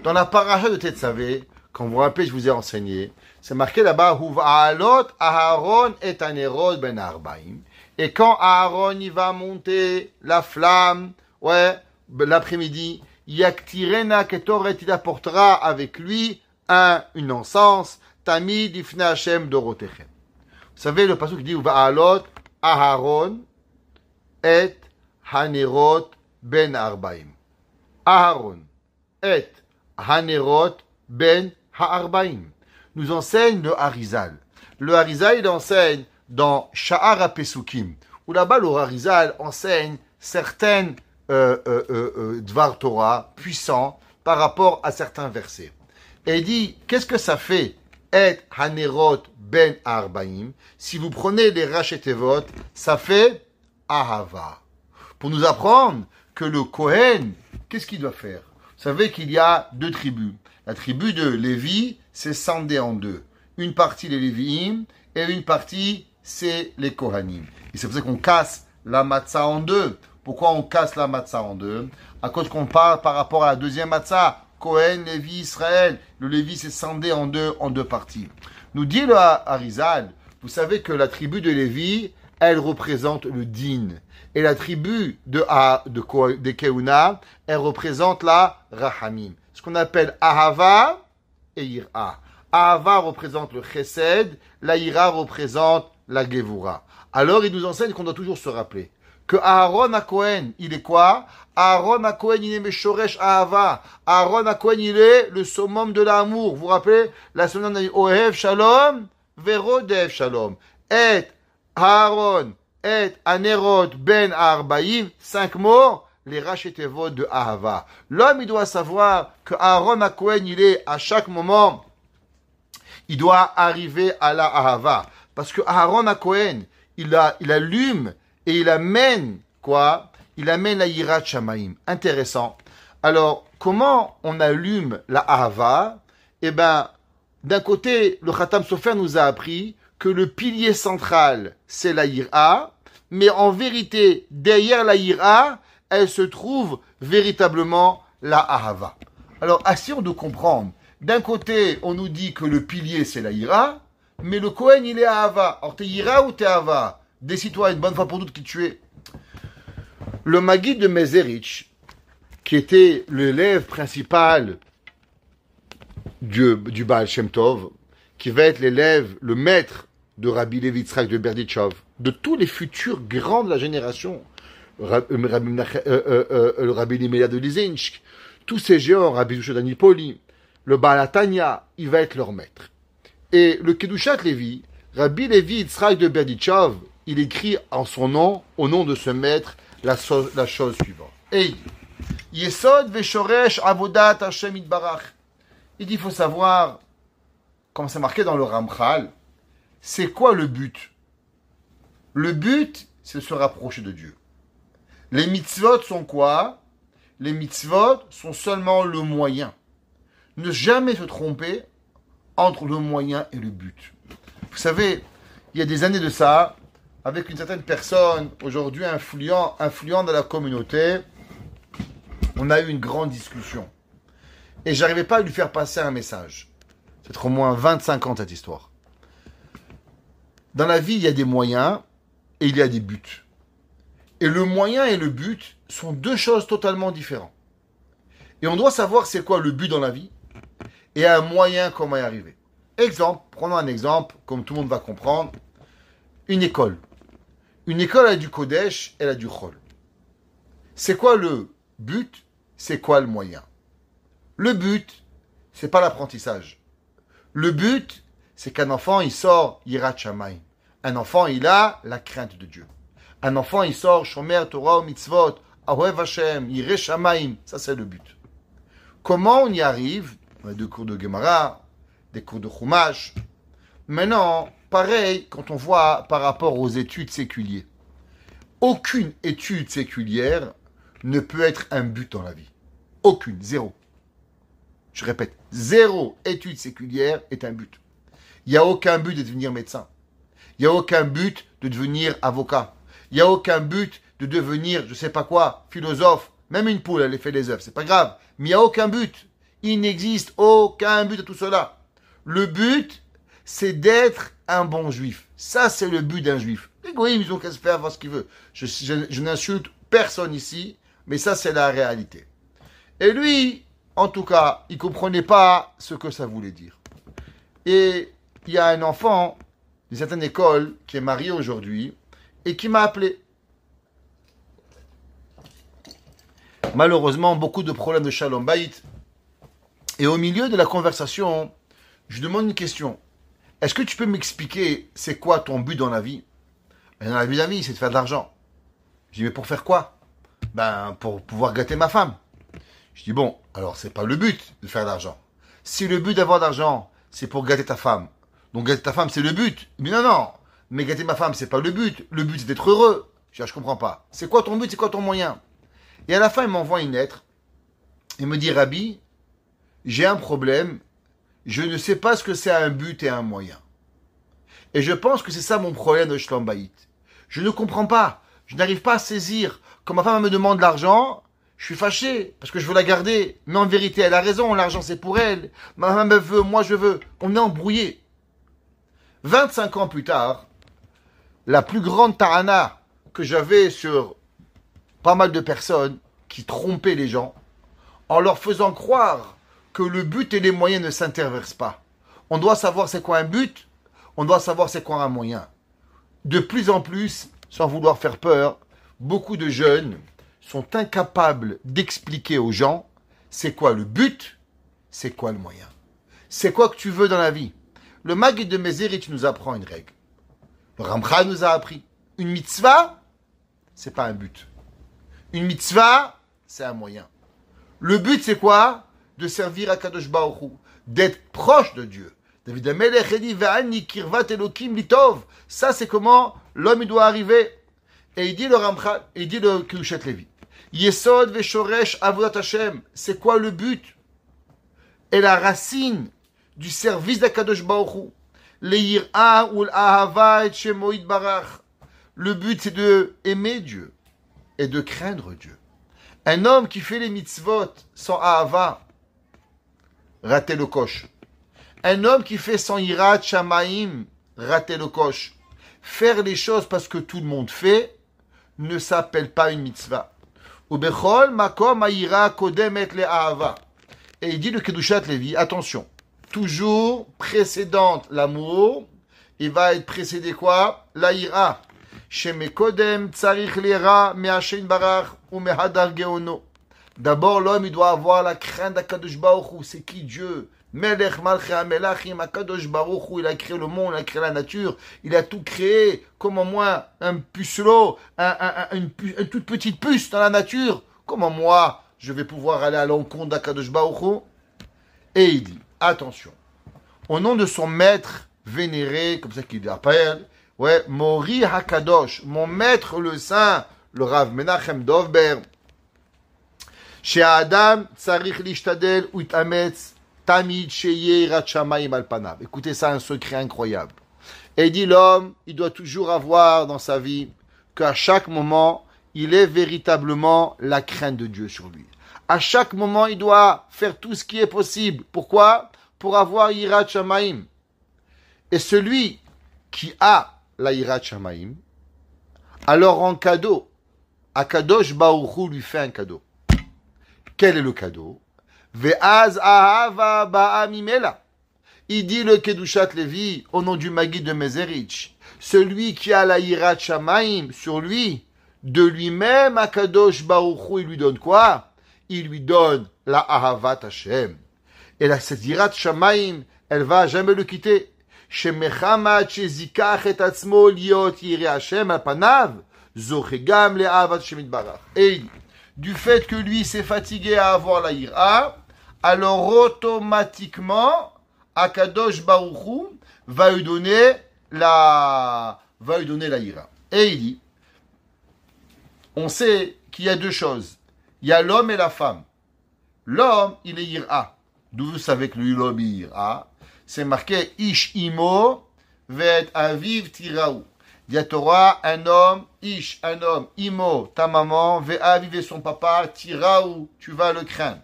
Dans la paracha de Tetzavé, quand vous vous rappelez, je vous ai enseigné, c'est marqué là-bas, Huv'alot Aharon et Anerot ben Arbaim. Et quand Aaron il va monter la flamme, l'après-midi, Yaktirena Ketoret, il apportera avec lui une encens, Tamid Ifne Hashem Dorotechem. Vous savez, le passage qui dit Va'alot Aharon et Hanerot ben Arbaim. Aharon et Hanerot ben Ha'arbaim. Nous enseigne le Harizal. Le Harizal, il enseigne dans Sha'ar HaPesukim, où là-bas le Harizal enseigne certaines Dvar Torah puissants par rapport à certains versets. Et il dit, qu'est-ce que ça fait Et Hanerot ben Arbaim? Si vous prenez les Rachetevot, ça fait Ahava. Pour nous apprendre que le Kohen, qu'est-ce qu'il doit faire? Vous savez qu'il y a 2 tribus. La tribu de Lévi, c'est scindé en 2. Une partie les Lévi'im et une partie c'est les Kohanim. Et c'est pour ça qu'on casse la matzah en 2. Pourquoi on casse la matzah en 2? À cause qu'on parle par rapport à la deuxième matzah. Kohen, Lévi, Israël. Le Lévi c'est scindé en deux parties. Nous dit le Harizal, vous savez que la tribu de Lévi, elle représente le din. Et la tribu de Keuna, elle représente la Rahamim. Ce qu'on appelle Ahava et Ira. Ahava représente le Chesed, la Ira représente la Gevura. Alors, il nous enseigne qu'on doit toujours se rappeler que Aaron HaKohen, il est quoi? Aaron HaKohen, il est Meshoresh Ahava. Aaron HaKohen, il est le summum de l'amour. Vous vous rappelez? La semaine, on a dit Ohev Shalom, Verodev Shalom. Et Aaron, et Anerot ben Arbaïm, 5 mots, les Rachetevot de Ahava. L'homme, il doit savoir que Aaron HaKohen, il est à chaque moment, il doit arriver à la Ahava. Parce que Aaron HaKohen, il allume et il amène quoi? Il amène la Yirat Shamaim. Intéressant. Alors, comment on allume la Ahava? Eh bien, d'un côté, le Khatam Sofer nous a appris que le pilier central, c'est la Yira, mais en vérité, derrière la Yira, elle se trouve véritablement la Ahava. Alors, assurons de comprendre. D'un côté, on nous dit que le pilier, c'est la Yira, mais le Kohen, il est Ahava. Alors, t'es Yira ou t'es Ahava? Décide-toi une bonne fois pour toutes qui tu es. Le Maguid de Mezerich, qui était l'élève principal du Baal Shem Tov, qui va être l'élève, le maître de Rabbi Levi Yitzhak de Berditchov, de tous les futurs grands de la génération, le Rabbi Liméa de Lizinsk, tous ces géants, Rabbi Zusha Danipoli, le Baal HaTanya, il va être leur maître. Et le Kedushat Levi, Rabbi Levi Yitzhak de Berdichov, il écrit en son nom, au nom de ce maître, la chose suivante. Et il dit, Yesod Veshoresh Avodat Hashem Itbarach. Il dit, il faut savoir, comme c'est marqué dans le Ramchal, c'est quoi le but? Le but, c'est de se rapprocher de Dieu. Les mitzvot sont quoi? Les mitzvot sont seulement le moyen. Ne jamais se tromper entre le moyen et le but. Vous savez, il y a des années de ça, avec une certaine personne, aujourd'hui influent dans la communauté, on a eu une grande discussion. Et j'arrivais pas à lui faire passer un message. C'est au moins 25 ans cette histoire. Dans la vie, il y a des moyens et il y a des buts. Et le moyen et le but sont deux choses totalement différentes. Et on doit savoir c'est quoi le but dans la vie et un moyen comment y arriver. Exemple, prenons un exemple, comme tout le monde va comprendre. Une école. Une école a du Kodesh, elle a du Chol. C'est quoi le but? C'est quoi le moyen? Le but, c'est pas l'apprentissage. Le but, c'est qu'un enfant, il sort Yirat Shamayim. Un enfant, il a la crainte de Dieu. Un enfant, il sort Shomer Torah ou Mitzvot, Aohev Hashem, Yireh Shamayim. Ça, c'est le but. Comment on y arrive? On a des cours de Gemara, des cours de Chumash. Maintenant, pareil, quand on voit par rapport aux études séculières. Aucune étude séculière ne peut être un but dans la vie. Aucune, zéro. Je répète, zéro étude séculière est un but. Il n'y a aucun but de devenir médecin. Il n'y a aucun but de devenir avocat. Il n'y a aucun but de devenir, je ne sais pas quoi, philosophe. Même une poule, elle fait des œufs, c'est pas grave. Mais il n'y a aucun but. Il n'existe aucun but de tout cela. Le but, c'est d'être un bon juif. Ça, c'est le but d'un juif. Les goïms, ils ont qu'à se faire voir ce qu'ils veulent. Je n'insulte personne ici, mais ça, c'est la réalité. Et lui, en tout cas, il ne comprenait pas ce que ça voulait dire. Et il y a un enfant d'une certaine école qui est marié aujourd'hui et qui m'a appelé. Malheureusement, beaucoup de problèmes de Shalom Bayit. Et au milieu de la conversation, je demande une question. Est-ce que tu peux m'expliquer c'est quoi ton but dans la vie? Dans la vie d'un vie, c'est de faire de l'argent. Je dis, mais pour faire quoi? Ben, pour pouvoir gâter ma femme. Je dis, bon, alors c'est pas le but de faire de l'argent. Si le but d'avoir de l'argent, c'est pour gâter ta femme, donc gâter ta femme, c'est le but. Mais non, mais gâter ma femme, c'est pas le but. Le but, c'est d'être heureux. Je comprends pas. C'est quoi ton but, c'est quoi ton moyen? Et à la fin, il m'envoie une lettre. Il me dit, Rabbi, j'ai un problème. Je ne sais pas ce que c'est un but et un moyen. Et je pense que c'est ça mon problème de Shalom Bayit. Je ne comprends pas. Je n'arrive pas à saisir. Quand ma femme me demande de l'argent, je suis fâché parce que je veux la garder. Mais en vérité, elle a raison. L'argent, c'est pour elle. Ma femme me veut, moi je veux. On est embrouillé. 25 ans plus tard, la plus grande ta'ana que j'avais sur pas mal de personnes qui trompaient les gens en leur faisant croire que le but et les moyens ne s'interversent pas. On doit savoir c'est quoi un but, on doit savoir c'est quoi un moyen. De plus en plus, sans vouloir faire peur, beaucoup de jeunes sont incapables d'expliquer aux gens c'est quoi le but, c'est quoi le moyen. C'est quoi que tu veux dans la vie. Le Maggid de Mézérit nous apprend une règle. Le Ramchal nous a appris. Une mitzvah, c'est pas un but. Une mitzvah, c'est un moyen. Le but, c'est quoi? De servir à Kadosh Baruch Hu, d'être proche de Dieu. David HaMelech a dit Ve'ani kirvat Elokim litov. Ça, c'est comment l'homme il doit arriver. Et il dit le Ramchal, il dit le Kedushat Levi. Yesod ve'shoresh avodat Hashem. C'est quoi le but? Et la racine du service d'Akadosh Baruch Hu. Le'yir'a ou l'ahava et shemo yitbarach. Le but, c'est de aimer Dieu et de craindre Dieu. Un homme qui fait les mitzvot sans ahava, raté le coche. Un homme qui fait sans yirat shamayim, raté le coche. Faire les choses parce que tout le monde fait ne s'appelle pas une mitzvah. Ubechol makom ayira kodemet le ahava. Et il dit le Kedushat Levi, attention, toujours précédente l'amour, il va être précédé quoi? La ira. Shemekodem tsarich lera me'ashen barach ou mehadar geono. D'abord, l'homme, il doit avoir la crainte d'Akadosh Baruch Hu. C'est qui Dieu? Melech Malchei HaMelachim, Akadosh Baruch Hu, il a créé le monde, il a créé la nature, il a tout créé. Comment moi, un pucelot, une toute petite puce dans la nature, comment moi, je vais pouvoir aller à l'encontre d'Akadosh Baruch Hu? Et il dit, attention, au nom de son maître vénéré, comme ça qu'il appelle, ouais, Mori Hakadosh, mon maître le saint, le Rav Menachem Dovber, chez Adam, Tsarich Lishtadel, Uitametz, Tamid, Sheye, Ratchamaim Alpanav. Écoutez ça, un secret incroyable. Et il dit l'homme, il doit toujours avoir dans sa vie qu'à chaque moment, il ait véritablement la crainte de Dieu sur lui. À chaque moment, il doit faire tout ce qui est possible. Pourquoi? Pour avoir Yirat Shamaim. Et celui qui a la Yirat Shamaim, alors en cadeau, Akadosh Baruch Hu lui fait un cadeau. Quel est le cadeau? Ve'az ahava ba'amimela. Il dit le Kedushat Levi au nom du Maguid de Mezerich. Celui qui a la Yirat Shamaim sur lui, de lui-même Akadosh Baruch Hu, il lui donne quoi? Il lui donne la Ahavat Hashem. Et là, cette Yirat Shamaim, elle va jamais le quitter. Shemechama chezikach et atzmo liot yirei Hashem al panav, zochegam le Ahavat Hashem itbarach. Et du fait que lui s'est fatigué à avoir la Yira, alors automatiquement, Akadosh Baruch Hu va lui donner la Yira. Et il dit, on sait qu'il y a deux choses. Il y a l'homme et la femme. L'homme, il est Yira. D'où vous savez que lui, l'homme, il est Yira? C'est marqué Ish imo vet aviv tiraou. Il y a Torah, un homme, Ish, un homme, imo, ta maman, ve aviv et son papa, tiraou, tu vas le craindre.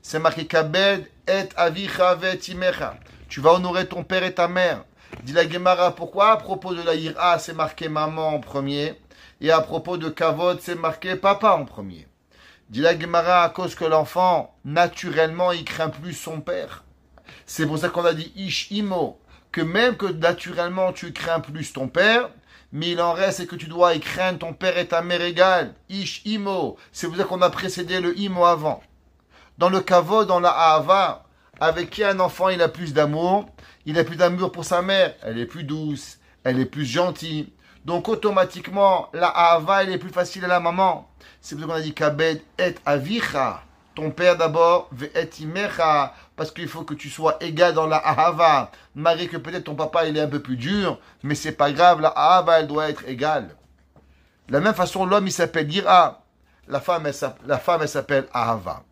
C'est marqué Kabed et avicha ve timecha. Tu vas honorer ton père et ta mère. Dit la Gemara, pourquoi à propos de la Yira, c'est marqué maman en premier, et à propos de Kavod, c'est marqué papa en premier. Dit la Gemara, à cause que l'enfant, naturellement, il craint plus son père. C'est pour ça qu'on a dit Ish imo, que même que naturellement tu crains plus ton père, mais il en reste c'est que tu dois y craindre ton père et ta mère égale. Ish imo, c'est pour ça qu'on a précédé le imo avant. Dans le kavod, dans la ahava, avec qui un enfant il a plus d'amour? Il a plus d'amour pour sa mère, elle est plus douce, elle est plus gentille. Donc automatiquement, la ahava elle est plus facile à la maman. C'est pour ça qu'on a dit kabed et avicha. Ton père d'abord, ve'et imecha, parce qu'il faut que tu sois égal dans la ahava. Malgré que peut-être ton papa il est un peu plus dur, mais c'est pas grave, la ahava elle doit être égale. De la même façon, l'homme il s'appelle Yira, la femme elle s'appelle ahava.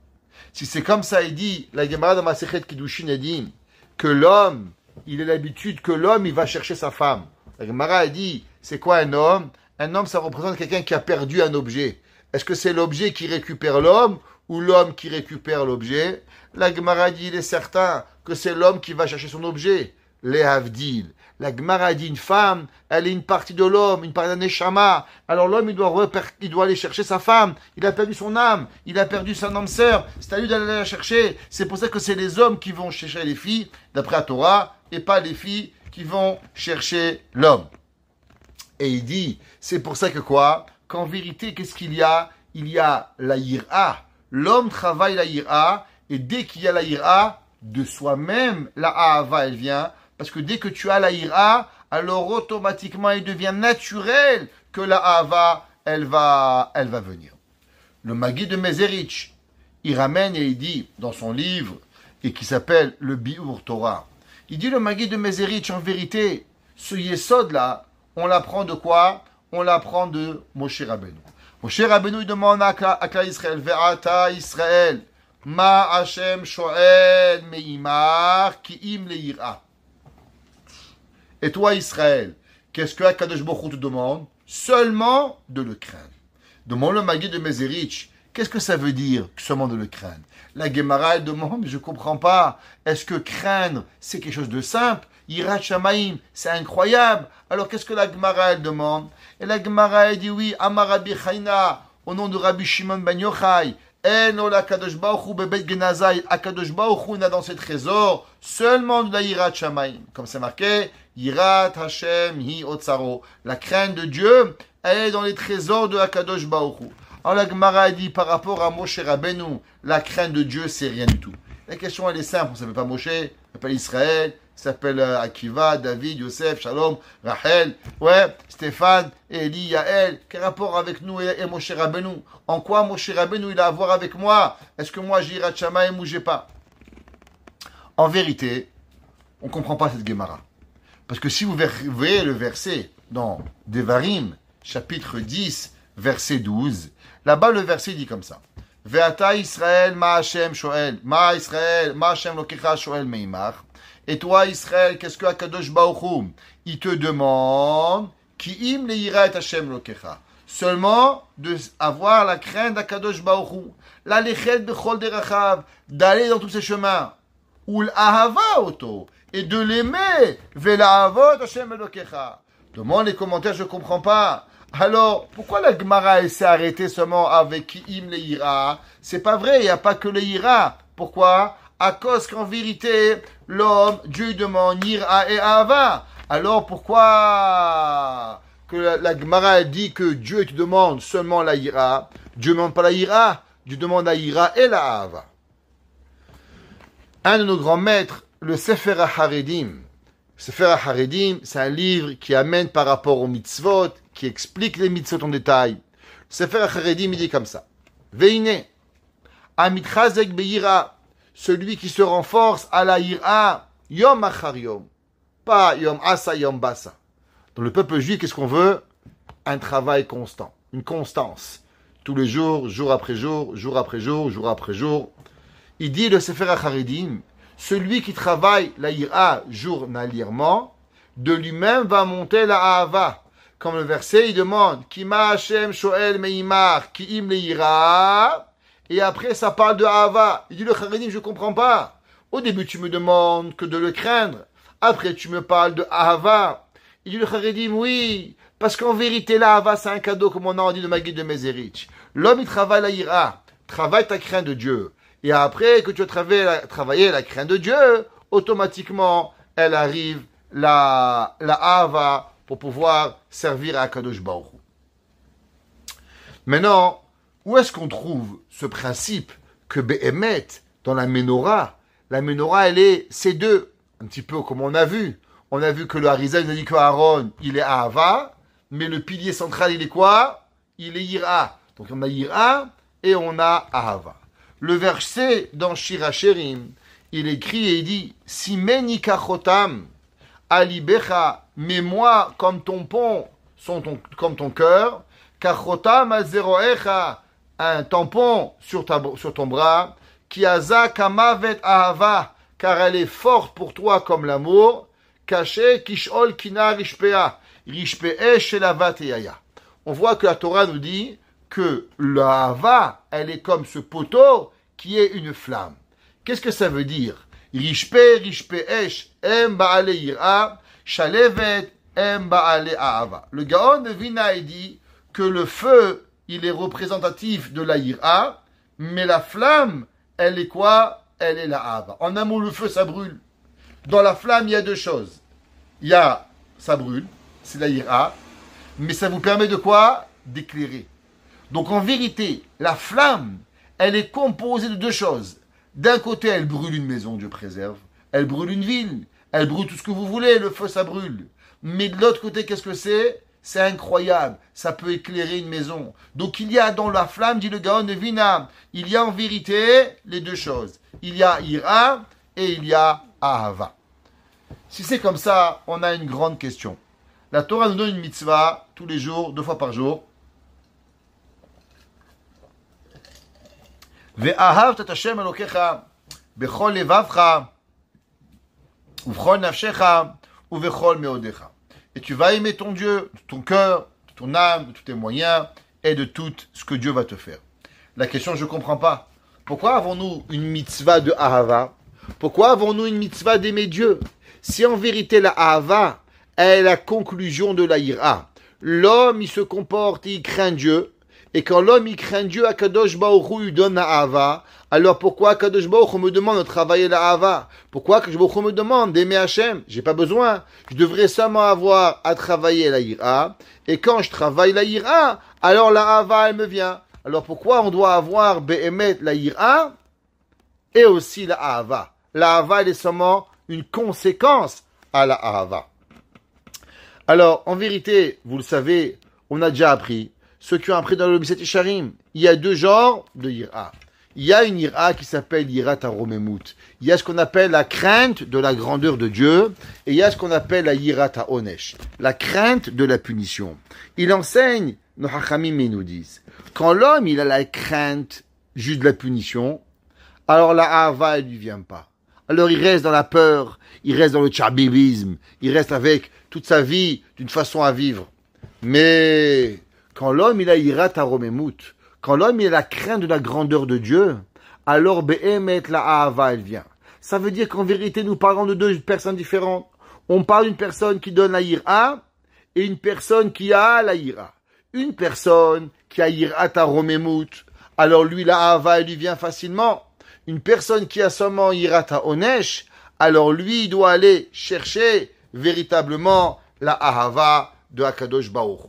Si c'est comme ça, il dit, la Gemara dans Masechet Kiddushin elle dit que l'homme, il a l'habitude que l'homme il va chercher sa femme. La Gemara elle dit, c'est quoi un homme? Un homme ça représente quelqu'un qui a perdu un objet. Est-ce que c'est l'objet qui récupère l'homme ou l'homme qui récupère l'objet? La Gemara dit, il est certain que c'est l'homme qui va chercher son objet. Les Havdil. La Gemara dit, une femme, elle est une partie de l'homme, une partie d'un neshama. Alors l'homme, il doit aller chercher sa femme. Il a perdu son âme. Il a perdu son âme sœur. C'est à lui d'aller la chercher. C'est pour ça que c'est les hommes qui vont chercher les filles, d'après la Torah, et pas les filles qui vont chercher l'homme. Et il dit, c'est pour ça que quoi? Qu'en vérité, qu'est-ce qu'il y a? Il y a la yira. L'homme travaille la yira, et dès qu'il y a la yira, de soi-même, la ahava, elle vient. Parce que dès que tu as la yira, alors automatiquement, il devient naturel que la ahava, elle va venir. Le Maguid de Mezerich, il ramène et il dit, dans son livre, et qui s'appelle le Biur Torah, il dit le Maguid de Mezerich, en vérité, ce yesod là, on l'apprend de quoi? On l'apprend de Moshe Rabbeinu. Moshe Rabbeinu demande à Klal Israël, Ve'ata Israël, Ma Hashem Shoel Meimar Ki'im Leira. Et toi Israël, qu'est-ce que Akadosh Baruch Hu te demande? Seulement de le craindre. Demande le Maguid de Mezerich, qu'est-ce que ça veut dire seulement de le craindre? La Gemara elle demande, mais je ne comprends pas. Est-ce que craindre, c'est quelque chose de simple? Yirat Shamaim, c'est incroyable. Alors qu'est-ce que la Gemara elle demande? Et la Gemara elle dit oui, Amar Rabbi Chayna, au nom de Rabbi Shimon ben Yochai, Eno la Kadosh Baruch Hu bebet genazai, Akadosh Baruch Hu n'a dans ses trésors seulement de la Yirat Shamaim. Comme c'est marqué, Yirat Hashem hi otsaro. La crainte de Dieu, elle est dans les trésors de Akadosh Baruch Hu. Alors la Gemara dit par rapport à Moshe Rabbeinu, la crainte de Dieu, c'est rien du tout. La question, elle est simple. On ne s'appelle pas Moshe, on s'appelle Israël, on s'appelle Akiva, David, Yosef, Shalom, Rachel, ouais, Stéphane, Eli, Yael. Quel rapport avec nous et Moshe Rabbeinu? En quoi Moshe Rabbeinu, il a à voir avec moi? Est-ce que moi, j'ai Yirat Shamayim ou j'ai pas? En vérité, on ne comprend pas cette Gemara. Parce que si vous voyez le verset dans Devarim, chapitre 10, verset 12, là-bas, le verset dit comme ça. Ve'ata Israël ma Hashem shoel, ma Israël, ma Hashem lokecha shoel meimar. Et toi, Israël, qu'est-ce que Akadosh Baruch Hu, il te demande, ki im leira et Hashem lokecha. Seulement d'avoir la crainte d'Akadosh Baruch Hu, la lechet bechol derachav, d'aller dans tous ces chemins, ou l'ahava auto, et de l'aimer, ve'lahavot Hashem lokecha. Demande les commentaires, je ne comprends pas. Alors, pourquoi la Gemara s'est arrêtée seulement avec Im le Ira? C'est pas vrai, il n'y a pas que le Ira. Pourquoi? À cause qu'en vérité, l'homme, Dieu demande Ira et Ahava. Alors pourquoi que la Gemara dit que Dieu te demande seulement la Ira? Dieu ne demande pas la Ira, Dieu demande la Ira et la Ahava. Un de nos grands maîtres, le Sefer HaHaredim. Sefer HaHaredim, c'est un livre qui amène par rapport aux mitzvot, qui explique les mitzvot en détail. Sefer HaHaredim, il dit comme ça. Veine, amitchazek be'ira, celui qui se renforce à la ira, yom achar yom. Pas yom asa, yom basa. Dans le peuple juif, qu'est-ce qu'on veut? Un travail constant, une constance. Tous les jours, jour après jour, jour après jour, jour après jour. Il dit le Sefer HaHaredim, celui qui travaille la ira journalièrement, de lui-même va monter la ahava. Comme le verset, il demande, Kima Hashem shoel meimar, ki im le ira. Et après, ça parle de ahava. Il dit le Haredim, je ne comprends pas. Au début, tu me demandes que de le craindre. Après, tu me parles de ahava. Il dit le Haredim, oui. Parce qu'en vérité, la ahava, c'est un cadeau, comme on a dit de Maguid de Mezerich. L'homme, il travaille la ira. Travaille ta crainte de Dieu. Et après que tu as travaillé la crainte de Dieu, automatiquement, elle arrive la ahava pour pouvoir servir à Kadosh Baruch Hu. Maintenant, où est-ce qu'on trouve ce principe que Behemet, dans la Ménorah, c'est deux, un petit peu comme on a vu. On a vu que le Harizal nous a dit que Aaron, il est Ahava, mais le pilier central, il est quoi? Il est Yira. Donc on a Yira et on a Ahava. Le verset dans Shir HaShirim, il écrit et il dit Simeni kachotam alibecha, mets-moi comme ton pont, comme ton cœur, kachotam azeroecha, un tampon sur ton bras, kiaza kamavet ahava, car elle est forte pour toi comme l'amour, caché kishol kina rishpea, rishpea shelavat yaya. On voit que la Torah nous dit que l'ahava, elle est comme ce poteau qui est une flamme. Qu'est-ce que ça veut dire? Rishpe esh, em ba'ale yira, shalevet, em ba'ale ahava. Le Gaon de Vina dit que le feu, il est représentatif de la yira, mais la flamme, elle est quoi? Elle est la ahava. En un mot, le feu, ça brûle. Dans la flamme, il y a deux choses. Il y a, ça brûle, c'est la yira, mais ça vous permet de quoi? D'éclairer. Donc en vérité, la flamme, elle est composée de deux choses. D'un côté, elle brûle une maison, Dieu préserve. Elle brûle une ville. Elle brûle tout ce que vous voulez. Le feu, ça brûle. Mais de l'autre côté, qu'est-ce que c'est? C'est incroyable. Ça peut éclairer une maison. Donc il y a dans la flamme, dit le Gaon de Vina, il y a en vérité les deux choses. Il y a Ira et il y a Ahava. Si c'est comme ça, on a une grande question. La Torah nous donne une mitzvah tous les jours, 2 fois par jour. ואהבת את השם אלוקיך בכל לבבך ובכל נפשך ובכל מאודיך. Et tu vas aimer ton Dieu, de ton cœur, de ton âme, de tous tes moyens et de tout ce que Dieu va te faire. La question, je ne comprends pas. Pourquoi avons-nous une mitzvah de Ahava? Pourquoi avons-nous une mitzvah d'aimer Dieu? Si en vérité la Ahava est la conclusion de la Ira, l'homme il se comporte, il craint Dieu. Et quand l'homme il craint Dieu, Akadosh Baruch Hu lui donne la Ahava. Alors pourquoi Akadosh Baruch Hu me demande de travailler la Ahava? Pourquoi Akadosh Baruch Hu me demande d'aimer Hachem? J'ai pas besoin. Je devrais seulement avoir à travailler la Ira. Et quand je travaille la Ira, alors la Ahava elle me vient. Alors pourquoi on doit avoir Be'emet la Yira et aussi la Ahava? La Ahava, elle est seulement une conséquence à la Ahava. Alors, en vérité, vous le savez, on a déjà appris, ceux qui ont appris dans le Miset Isharim, il y a deux genres de Yira. Il y a une Yira qui s'appelle Yirat HaRomemut. Il y a ce qu'on appelle la crainte de la grandeur de Dieu, et il y a ce qu'on appelle la Yirat HaOnesh, la crainte de la punition. Il enseigne, nos Hachamim nous disent, quand l'homme il a la crainte juste de la punition, alors la Ahava, elle lui vient pas. Alors il reste dans la peur, il reste dans le tchabibisme, il reste avec toute sa vie d'une façon à vivre. Mais quand l'homme il a Yirat HaRomemut, quand l'homme il a la crainte de la grandeur de Dieu, alors Be'emet la Ahava, elle vient. Ça veut dire qu'en vérité, nous parlons de deux personnes différentes. On parle d'une personne qui donne la Yira et une personne qui a la Yira. Une personne qui a Yirat HaRomemut, alors lui, la Ahava, elle lui vient facilement. Une personne qui a seulement Yirat HaOnesh, alors lui, il doit aller chercher véritablement la Ahava de Akadosh Baruch Hu.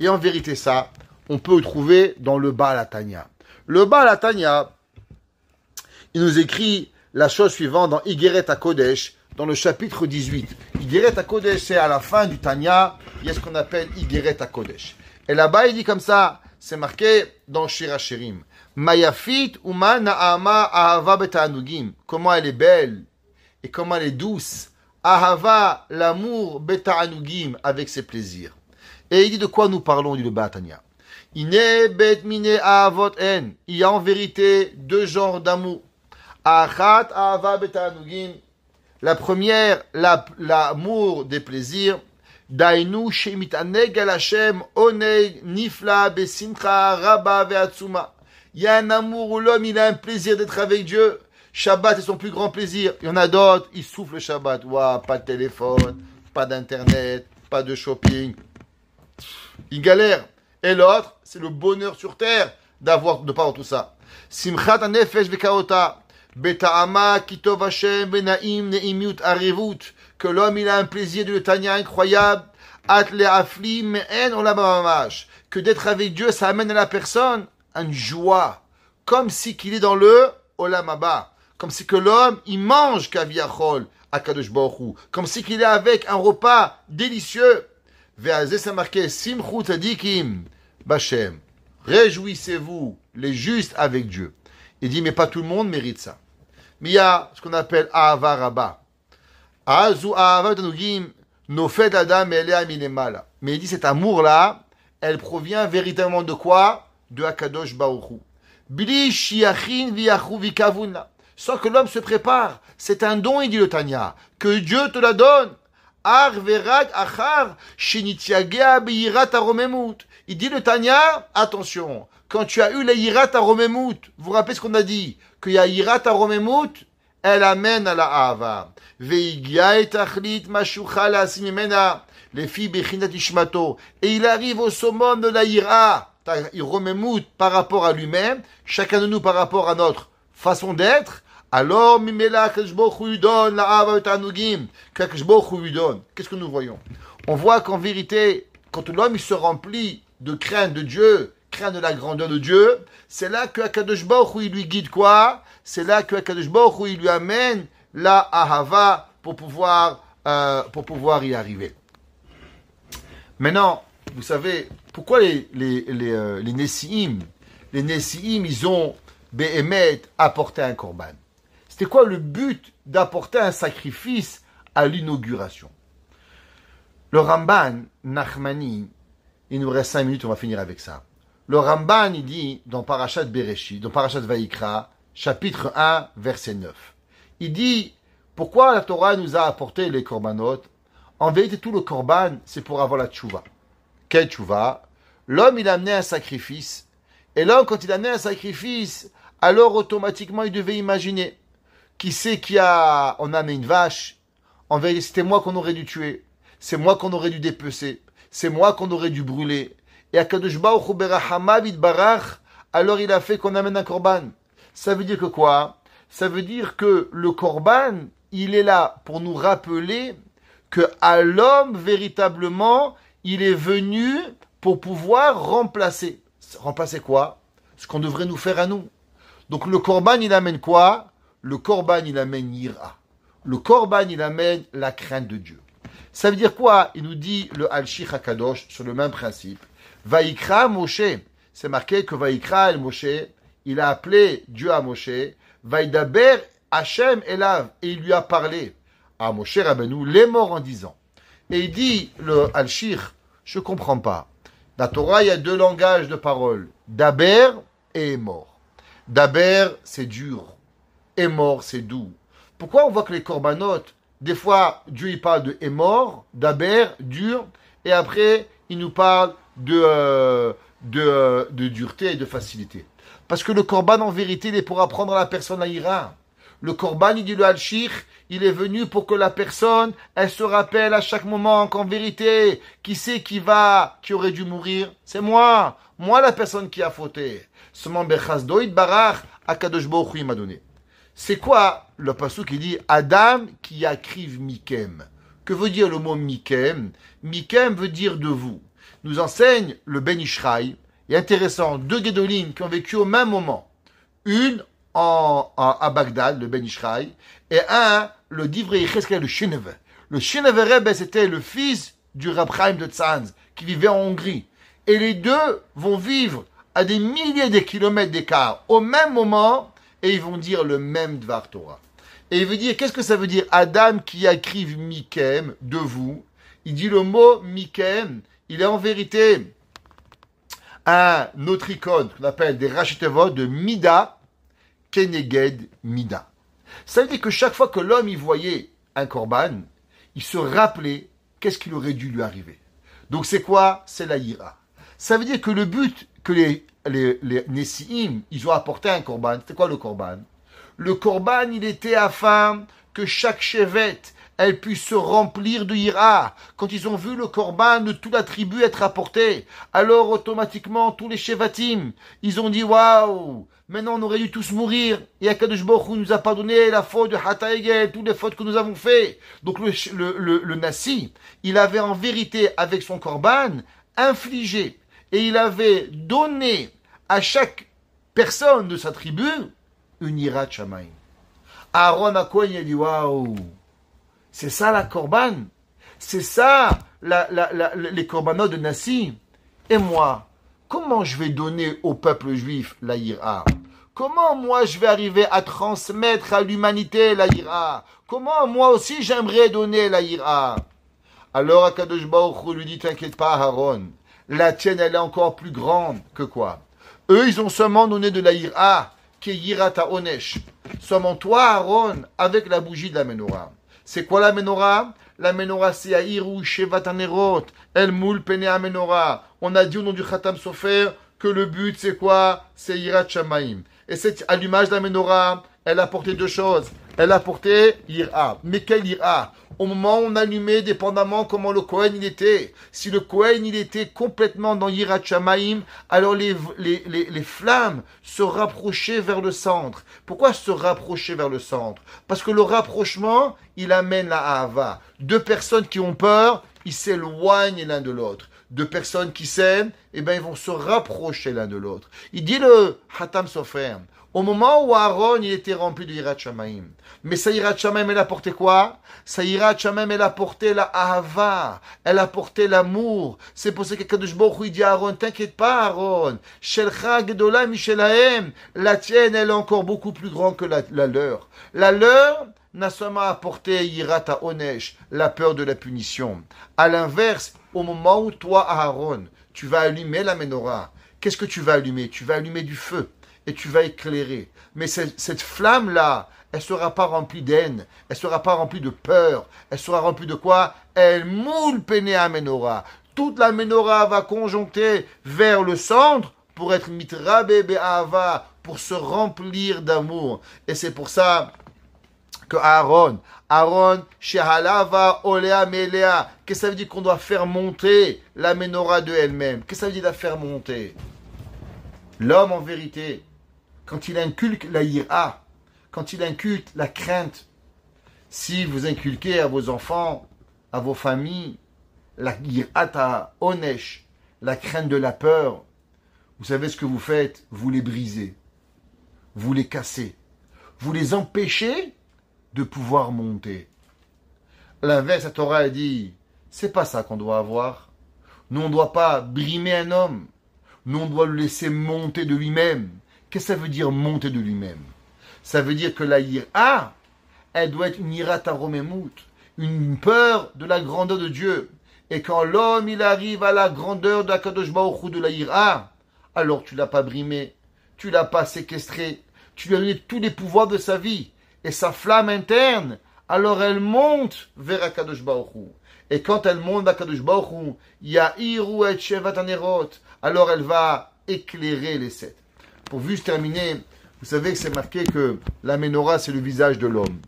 Et en vérité, ça, on peut le trouver dans le Baal HaTanya. Le Baal HaTanya, il nous écrit la chose suivante dans Igeret HaKodesh, dans le chapitre 18. Igeret HaKodesh, c'est à la fin du Tanya, il y a ce qu'on appelle Igeret HaKodesh. Et là-bas, il dit comme ça, c'est marqué dans Shir HaShirim. Mayafit uma na'ama ahava beta'anugim. Comment elle est belle et comment elle est douce. Ahava, l'amour beta'anugim, avec ses plaisirs. Et il dit de quoi nous parlons, dit le Baal HaTanya. Ine bet mine ahavot en. Il y a en vérité deux genres d'amour. Achat ahava beta'anugim. La première, l'amour des plaisirs. Dainu shemitaneg al Hashem oneg nifla besimcha rabba ve'atzuma. Il y a un amour où l'homme il a un plaisir d'être avec Dieu. Shabbat est son plus grand plaisir. Il y en a d'autres, ils souffrent le Shabbat. Ouah, pas de téléphone, pas d'internet, pas de shopping. Ils galèrent. Et l'autre, c'est le bonheur sur terre de pas avoir tout ça. Simchat hanefesh vekaota. Beta'ama kitov Hashem benaim neimut arevut. Que l'homme il a un plaisir de Tanya incroyable. Atle afli me'en olam mamash. Que d'être avec Dieu, ça amène à la personne une joie. Comme si qu'il est dans le olam haba. Comme si que l'homme, il mange kaviachol à Kadosh Baruch Hu. Comme si qu'il est avec un repas délicieux. Ve'azeh, c'est marqué simchu tzadikim b'Hashem. Réjouissez-vous, les justes avec Dieu. Il dit, mais pas tout le monde mérite ça. Mais il y a ce qu'on appelle Ahava Rabba. Azu Ahava Tanugim, Nofed Adam Elea Minemala. Mais il dit, cet amour-là, elle provient véritablement de quoi? De Akadosh Baruch Hu. Bli Shiachin Viachu Vikavuna. Sans que l'homme se prépare. C'est un don, il dit le Tanya. Que Dieu te la donne. Ar Verag Achar Shinitiagea Beyirat HaRomemut. Il dit le Tanya, attention. Quand tu as eu la Yirat HaRomemut, vous vous rappelez ce qu'on a dit? Qu'il y a Yirat HaRomemut, elle amène à la Ahava. Veigia et Achlit Mashucha la Simimena. Les filles Bechinat Ishmato. Et il arrive au summum de la Yira. Romemut par rapport à lui-même, chacun de nous par rapport à notre façon d'être. Alors, Mimela Kajboch lui donne la Ahava Tanugim. Kajboch lui donne. Qu'est-ce que nous voyons? On voit qu'en vérité, quand l'homme il se remplit de crainte de Dieu, crainte de la grandeur de Dieu, c'est là que Akadosh Baruch Hu il lui guide quoi? C'est là que Akadosh Baruch Hu il lui amène la Ahava pour pouvoir y arriver. Maintenant, vous savez, pourquoi les Nessi'im, ils ont Be'emet apporté un korban? C'était quoi le but d'apporter un sacrifice à l'inauguration? Le Ramban, Nachmani, il nous reste 5 minutes, on va finir avec ça. Le Ramban, il dit dans Parashat Bereshit, dans Parashat Vayikra, chapitre 1, verset 9. Il dit, pourquoi la Torah nous a apporté les korbanot? En vérité, tout le korban, c'est pour avoir la tchouva. Quelle tchouva? L'homme, il a amené un sacrifice. Et l'homme, quand il a amené un sacrifice, alors automatiquement, il devait imaginer. Qui c'est on a amené une vache? En vérité, c'était moi qu'on aurait dû tuer. C'est moi qu'on aurait dû dépecer. C'est moi qu'on aurait dû brûler. Et Akadosh Baruch Hu berachamav yitbarach, alors il a fait qu'on amène un korban. Ça veut dire que quoi? Ça veut dire que le korban, il est là pour nous rappeler que à l'homme, véritablement, il est venu pour pouvoir remplacer. Remplacer quoi? ce qu'on devrait nous faire à nous. Donc le korban, il amène quoi? Le korban, il amène yira. Le korban, il amène la crainte de Dieu. Ça veut dire quoi? Il nous dit le Al-Shich HaKadosh sur le même principe. Vaïkra Moshe. C'est marqué que Vaïkra el Moshe, il a appelé Dieu à Moshe. Vaïdaber Hachem Elav. Et il lui a parlé à Moshe Rabbeinu, les morts en disant. Et il dit, le Al-Shich, je ne comprends pas. Dans la Torah, il y a deux langages de parole. Daber et mort. Daber, c'est dur. Et mort, c'est doux. Pourquoi on voit que les corbanotes, des fois, Dieu il parle de émor, daber, dur, et après, il nous parle de dureté et de facilité. Parce que le korban, en vérité, il est pour apprendre à la personne à ira. Le korban, il dit le Al-Shich, il est venu pour que la personne, elle se rappelle à chaque moment qu'en vérité, qui c'est qui aurait dû mourir? C'est moi. Moi, la personne qui a fauté. Seulement, Bechazdoïd Barach, Akadosh Baruch Hu, il m'a donné. C'est quoi le passage qui dit Adam qui akriv mikem? Que veut dire le mot mikem? Mikem veut dire de vous. Nous enseigne le Ben Ishraï. Et intéressant, deux Guédolim qui ont vécu au même moment. Une à Bagdad, le Ben Ishraï, et un, le Divrei Yecheskel, le Shineve. Le Shineve Rebbe, c'était le fils du Rab Chaim de Tzanz, qui vivait en Hongrie. Et les deux vont vivre à des milliers de kilomètres d'écart, au même moment, et ils vont dire le même Dvar Torah. Et il veut dire, qu'est-ce que ça veut dire? Adam qui écrive Mikem, de vous. Il dit le mot Mikem, il est en vérité un autre icône qu'on appelle des Rachetevot de Mida, Keneged Mida. Ça veut dire que chaque fois que l'homme y voyait un korban, il se rappelait qu'est-ce qu'il aurait dû lui arriver. Donc c'est quoi? C'est la ira. Ça veut dire que le but que les Nessi'im, ils ont apporté un korban, c'était quoi le korban? Le korban, il était afin que chaque chevet, elle puisse se remplir de ira. Quand ils ont vu le korban de toute la tribu être apporté, alors automatiquement, tous les shevatim, ils ont dit, waouh, maintenant on aurait dû tous mourir. Et Akadosh Baruch Hu nous a pardonné la faute de Hataïgel, toutes les fautes que nous avons fait. Donc le Nassi, il avait en vérité, avec son korban, infligé, et il avait donné à chaque personne de sa tribu une ira de Shamaïm. Aaron Akohen, il a dit, waouh, c'est ça la korban, c'est ça les korbanot de Nassi. Et moi, comment je vais donner au peuple juif la ira? Comment moi je vais arriver à transmettre à l'humanité la ira? Comment moi aussi j'aimerais donner la ira? Alors Akadosh Baruch Hu lui dit, t'inquiète pas Aaron, la tienne elle est encore plus grande que quoi? Eux ils ont seulement donné de la ira, qui est ira ta onesh. Seulement toi Aaron, avec la bougie de la menorah. C'est quoi la menorah? La menorah, c'est Aïrou, Shevat Anerot, El Moul, Pene Menorah. On a dit au nom du Khatam Sofer que le but, c'est quoi? C'est Yirat Shamaim. Et cet allumage de la menorah, elle a porté deux choses. Elle a porté Yira. Mais quel Yira? Au moment où on allumait, dépendamment comment le Kohen il était. Si le Kohen il était complètement dans Yirat Shamaim, alors les flammes se rapprochaient vers le centre. Pourquoi se rapprocher vers le centre? Parce que le rapprochement, il amène la Ahava. Deux personnes qui ont peur, ils s'éloignent l'un de l'autre. Deux personnes qui s'aiment, eh ben ils vont se rapprocher l'un de l'autre. Il dit le Hatam Sofer, au moment où Aaron il était rempli de Yirat Shamaim. Mais sa Yirat Shamaim, elle a porté quoi? Sa Yirat Shamaim, elle a porté la Ahava, elle a porté l'amour. C'est pour ça que Kadosh Baruch Hu il dit à Aaron, t'inquiète pas Aaron, Shelcha Gedola Mishelahem, la tienne elle est encore beaucoup plus grande que la leur. La leur n'a seulement apporté Yirat Onesh, la peur de la punition. À l'inverse, au moment où toi Aaron, tu vas allumer la menorah, qu'est-ce que tu vas allumer? Tu vas allumer du feu. Et tu vas éclairer. Mais cette flamme-là, elle ne sera pas remplie d'haine, elle ne sera pas remplie de peur, elle sera remplie de quoi? Elle moule pene à menorah. Toute la menorah va conjoncter vers le centre pour être mitrabe be'ava, pour se remplir d'amour. Et c'est pour ça que Aaron, shehalava olea melea, qu'est-ce que ça veut dire qu'on doit faire monter la menorah de elle-même? Qu'est-ce que ça veut dire la faire monter? L'homme en vérité, quand il inculque la yira, quand il inculque la crainte, si vous inculquez à vos enfants, à vos familles, la yirata onesh, la crainte de la peur, vous savez ce que vous faites? Vous les brisez, vous les cassez, vous les empêchez de pouvoir monter. L'inverse, la Torah a dit, c'est pas ça qu'on doit avoir. Nous, on ne doit pas brimer un homme. Nous, on doit le laisser monter de lui-même. Qu'est-ce que ça veut dire monter de lui-même? Ça veut dire que la ira, elle doit être une ira taromemut, une peur de la grandeur de Dieu. Et quand l'homme, il arrive à la grandeur de la Kadosh Baruch Hu, de la ira, alors tu l'as pas brimé, tu l'as pas séquestré, tu lui as donné tous les pouvoirs de sa vie. Et sa flamme interne, alors elle monte vers Akadosh Baruch Hu. Et quand elle monte vers Akadosh Baruch Hu, Ya'iru et Shevat Hanerot, alors elle va éclairer les sept. Pour juste terminer, vous savez que c'est marqué que la menorah, c'est le visage de l'homme.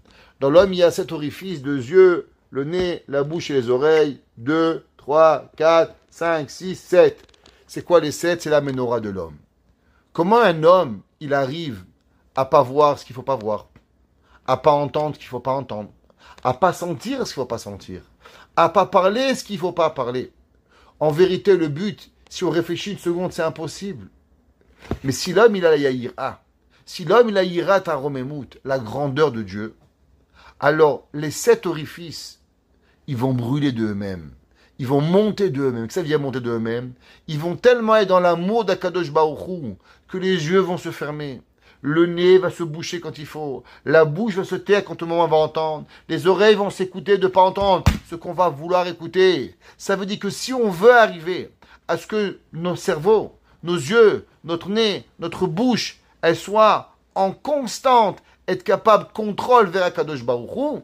Dans l'homme, il y a 7 orifices, 2 yeux, le nez, la bouche et les oreilles. 2, 3, 4, 5, 6, 7. C'est quoi les 7? C'est la menorah de l'homme. Comment un homme, il arrive à pas voir ce qu'il faut pas voir, à pas entendre ce qu'il faut pas entendre, à pas sentir ce qu'il faut pas sentir, à pas parler ce qu'il faut pas parler? En vérité, le but, si on réfléchit une seconde, c'est impossible. Mais si l'homme, il a la yaïra, si l'homme, il a yaïra taromemut, la grandeur de Dieu, alors les 7 orifices, ils vont brûler d'eux-mêmes. Ils vont monter d'eux-mêmes. Que ça vient monter d'eux-mêmes? Ils vont tellement être dans l'amour d'Akadosh Baruch Hu que les yeux vont se fermer. Le nez va se boucher quand il faut. La bouche va se taire quand tout le monde va entendre. Les oreilles vont s'écouter de ne pas entendre ce qu'on va vouloir écouter. Ça veut dire que si on veut arriver à ce que nos cerveaux, nos yeux, notre nez, notre bouche, elles soient en constante, être capables de contrôle vers Akadosh Baruch Hu,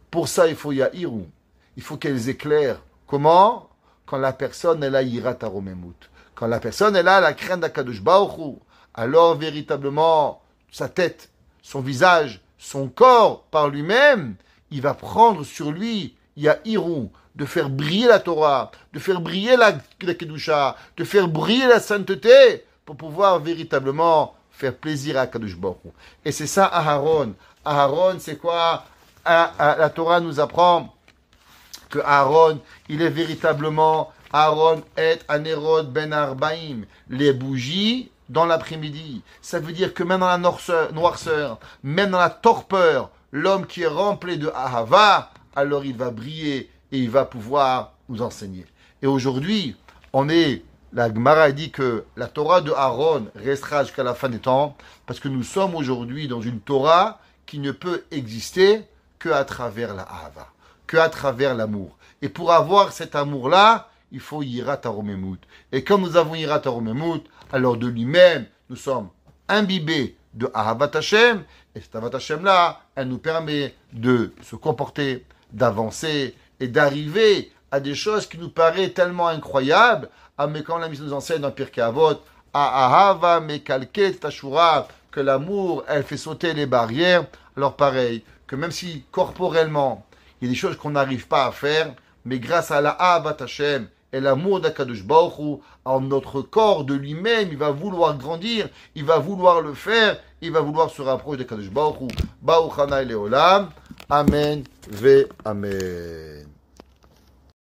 pour ça il faut Ya'iru. Il faut qu'elles éclairent. Comment? Quand la personne elle a Yirat Taromemut. Quand la personne elle a la crainte d'Akadosh Baruch Hu, alors véritablement, sa tête, son visage, son corps par lui-même, il va prendre sur lui, Ya'iru, de faire briller la Torah, de faire briller la Kedusha, de faire briller la sainteté, pour pouvoir véritablement faire plaisir à Kadosh Baruch Hu. Et c'est ça Aharon. Aharon, c'est quoi? La Torah nous apprend que Aaron, il est véritablement Aaron et Anerod ben Arbaim, les bougies dans l'après-midi. Ça veut dire que même dans la noirceur, même dans la torpeur, l'homme qui est rempli de Ahava, alors il va briller et il va pouvoir nous enseigner. Et aujourd'hui, la Gemara dit que la Torah de Aaron restera jusqu'à la fin des temps, parce que nous sommes aujourd'hui dans une Torah qui ne peut exister qu'à travers la Ahava, qu'à travers l'amour. Et pour avoir cet amour-là, il faut Yirat Taromemut. Et comme nous avons Yirat Taromemut, alors de lui-même, nous sommes imbibés de Ahavat Hashem, et cette Ahavat Hashem-là, elle nous permet de se comporter, d'avancer et d'arriver à des choses qui nous paraissent tellement incroyables. Mais quand la mission nous enseigne dans Pirkei Avot, Ahava mekalket tashura, que l'amour, elle fait sauter les barrières. Alors pareil, que même si corporellement, il y a des choses qu'on n'arrive pas à faire, mais grâce à la Ahavat Hashem et l'amour d'Akadosh Baruch Hu, en notre corps de lui-même, il va vouloir grandir, il va vouloir le faire, il va vouloir se rapprocher d'Akadosh Baruch Hu. Baruch Hanai Leolam. Amen ve Amen.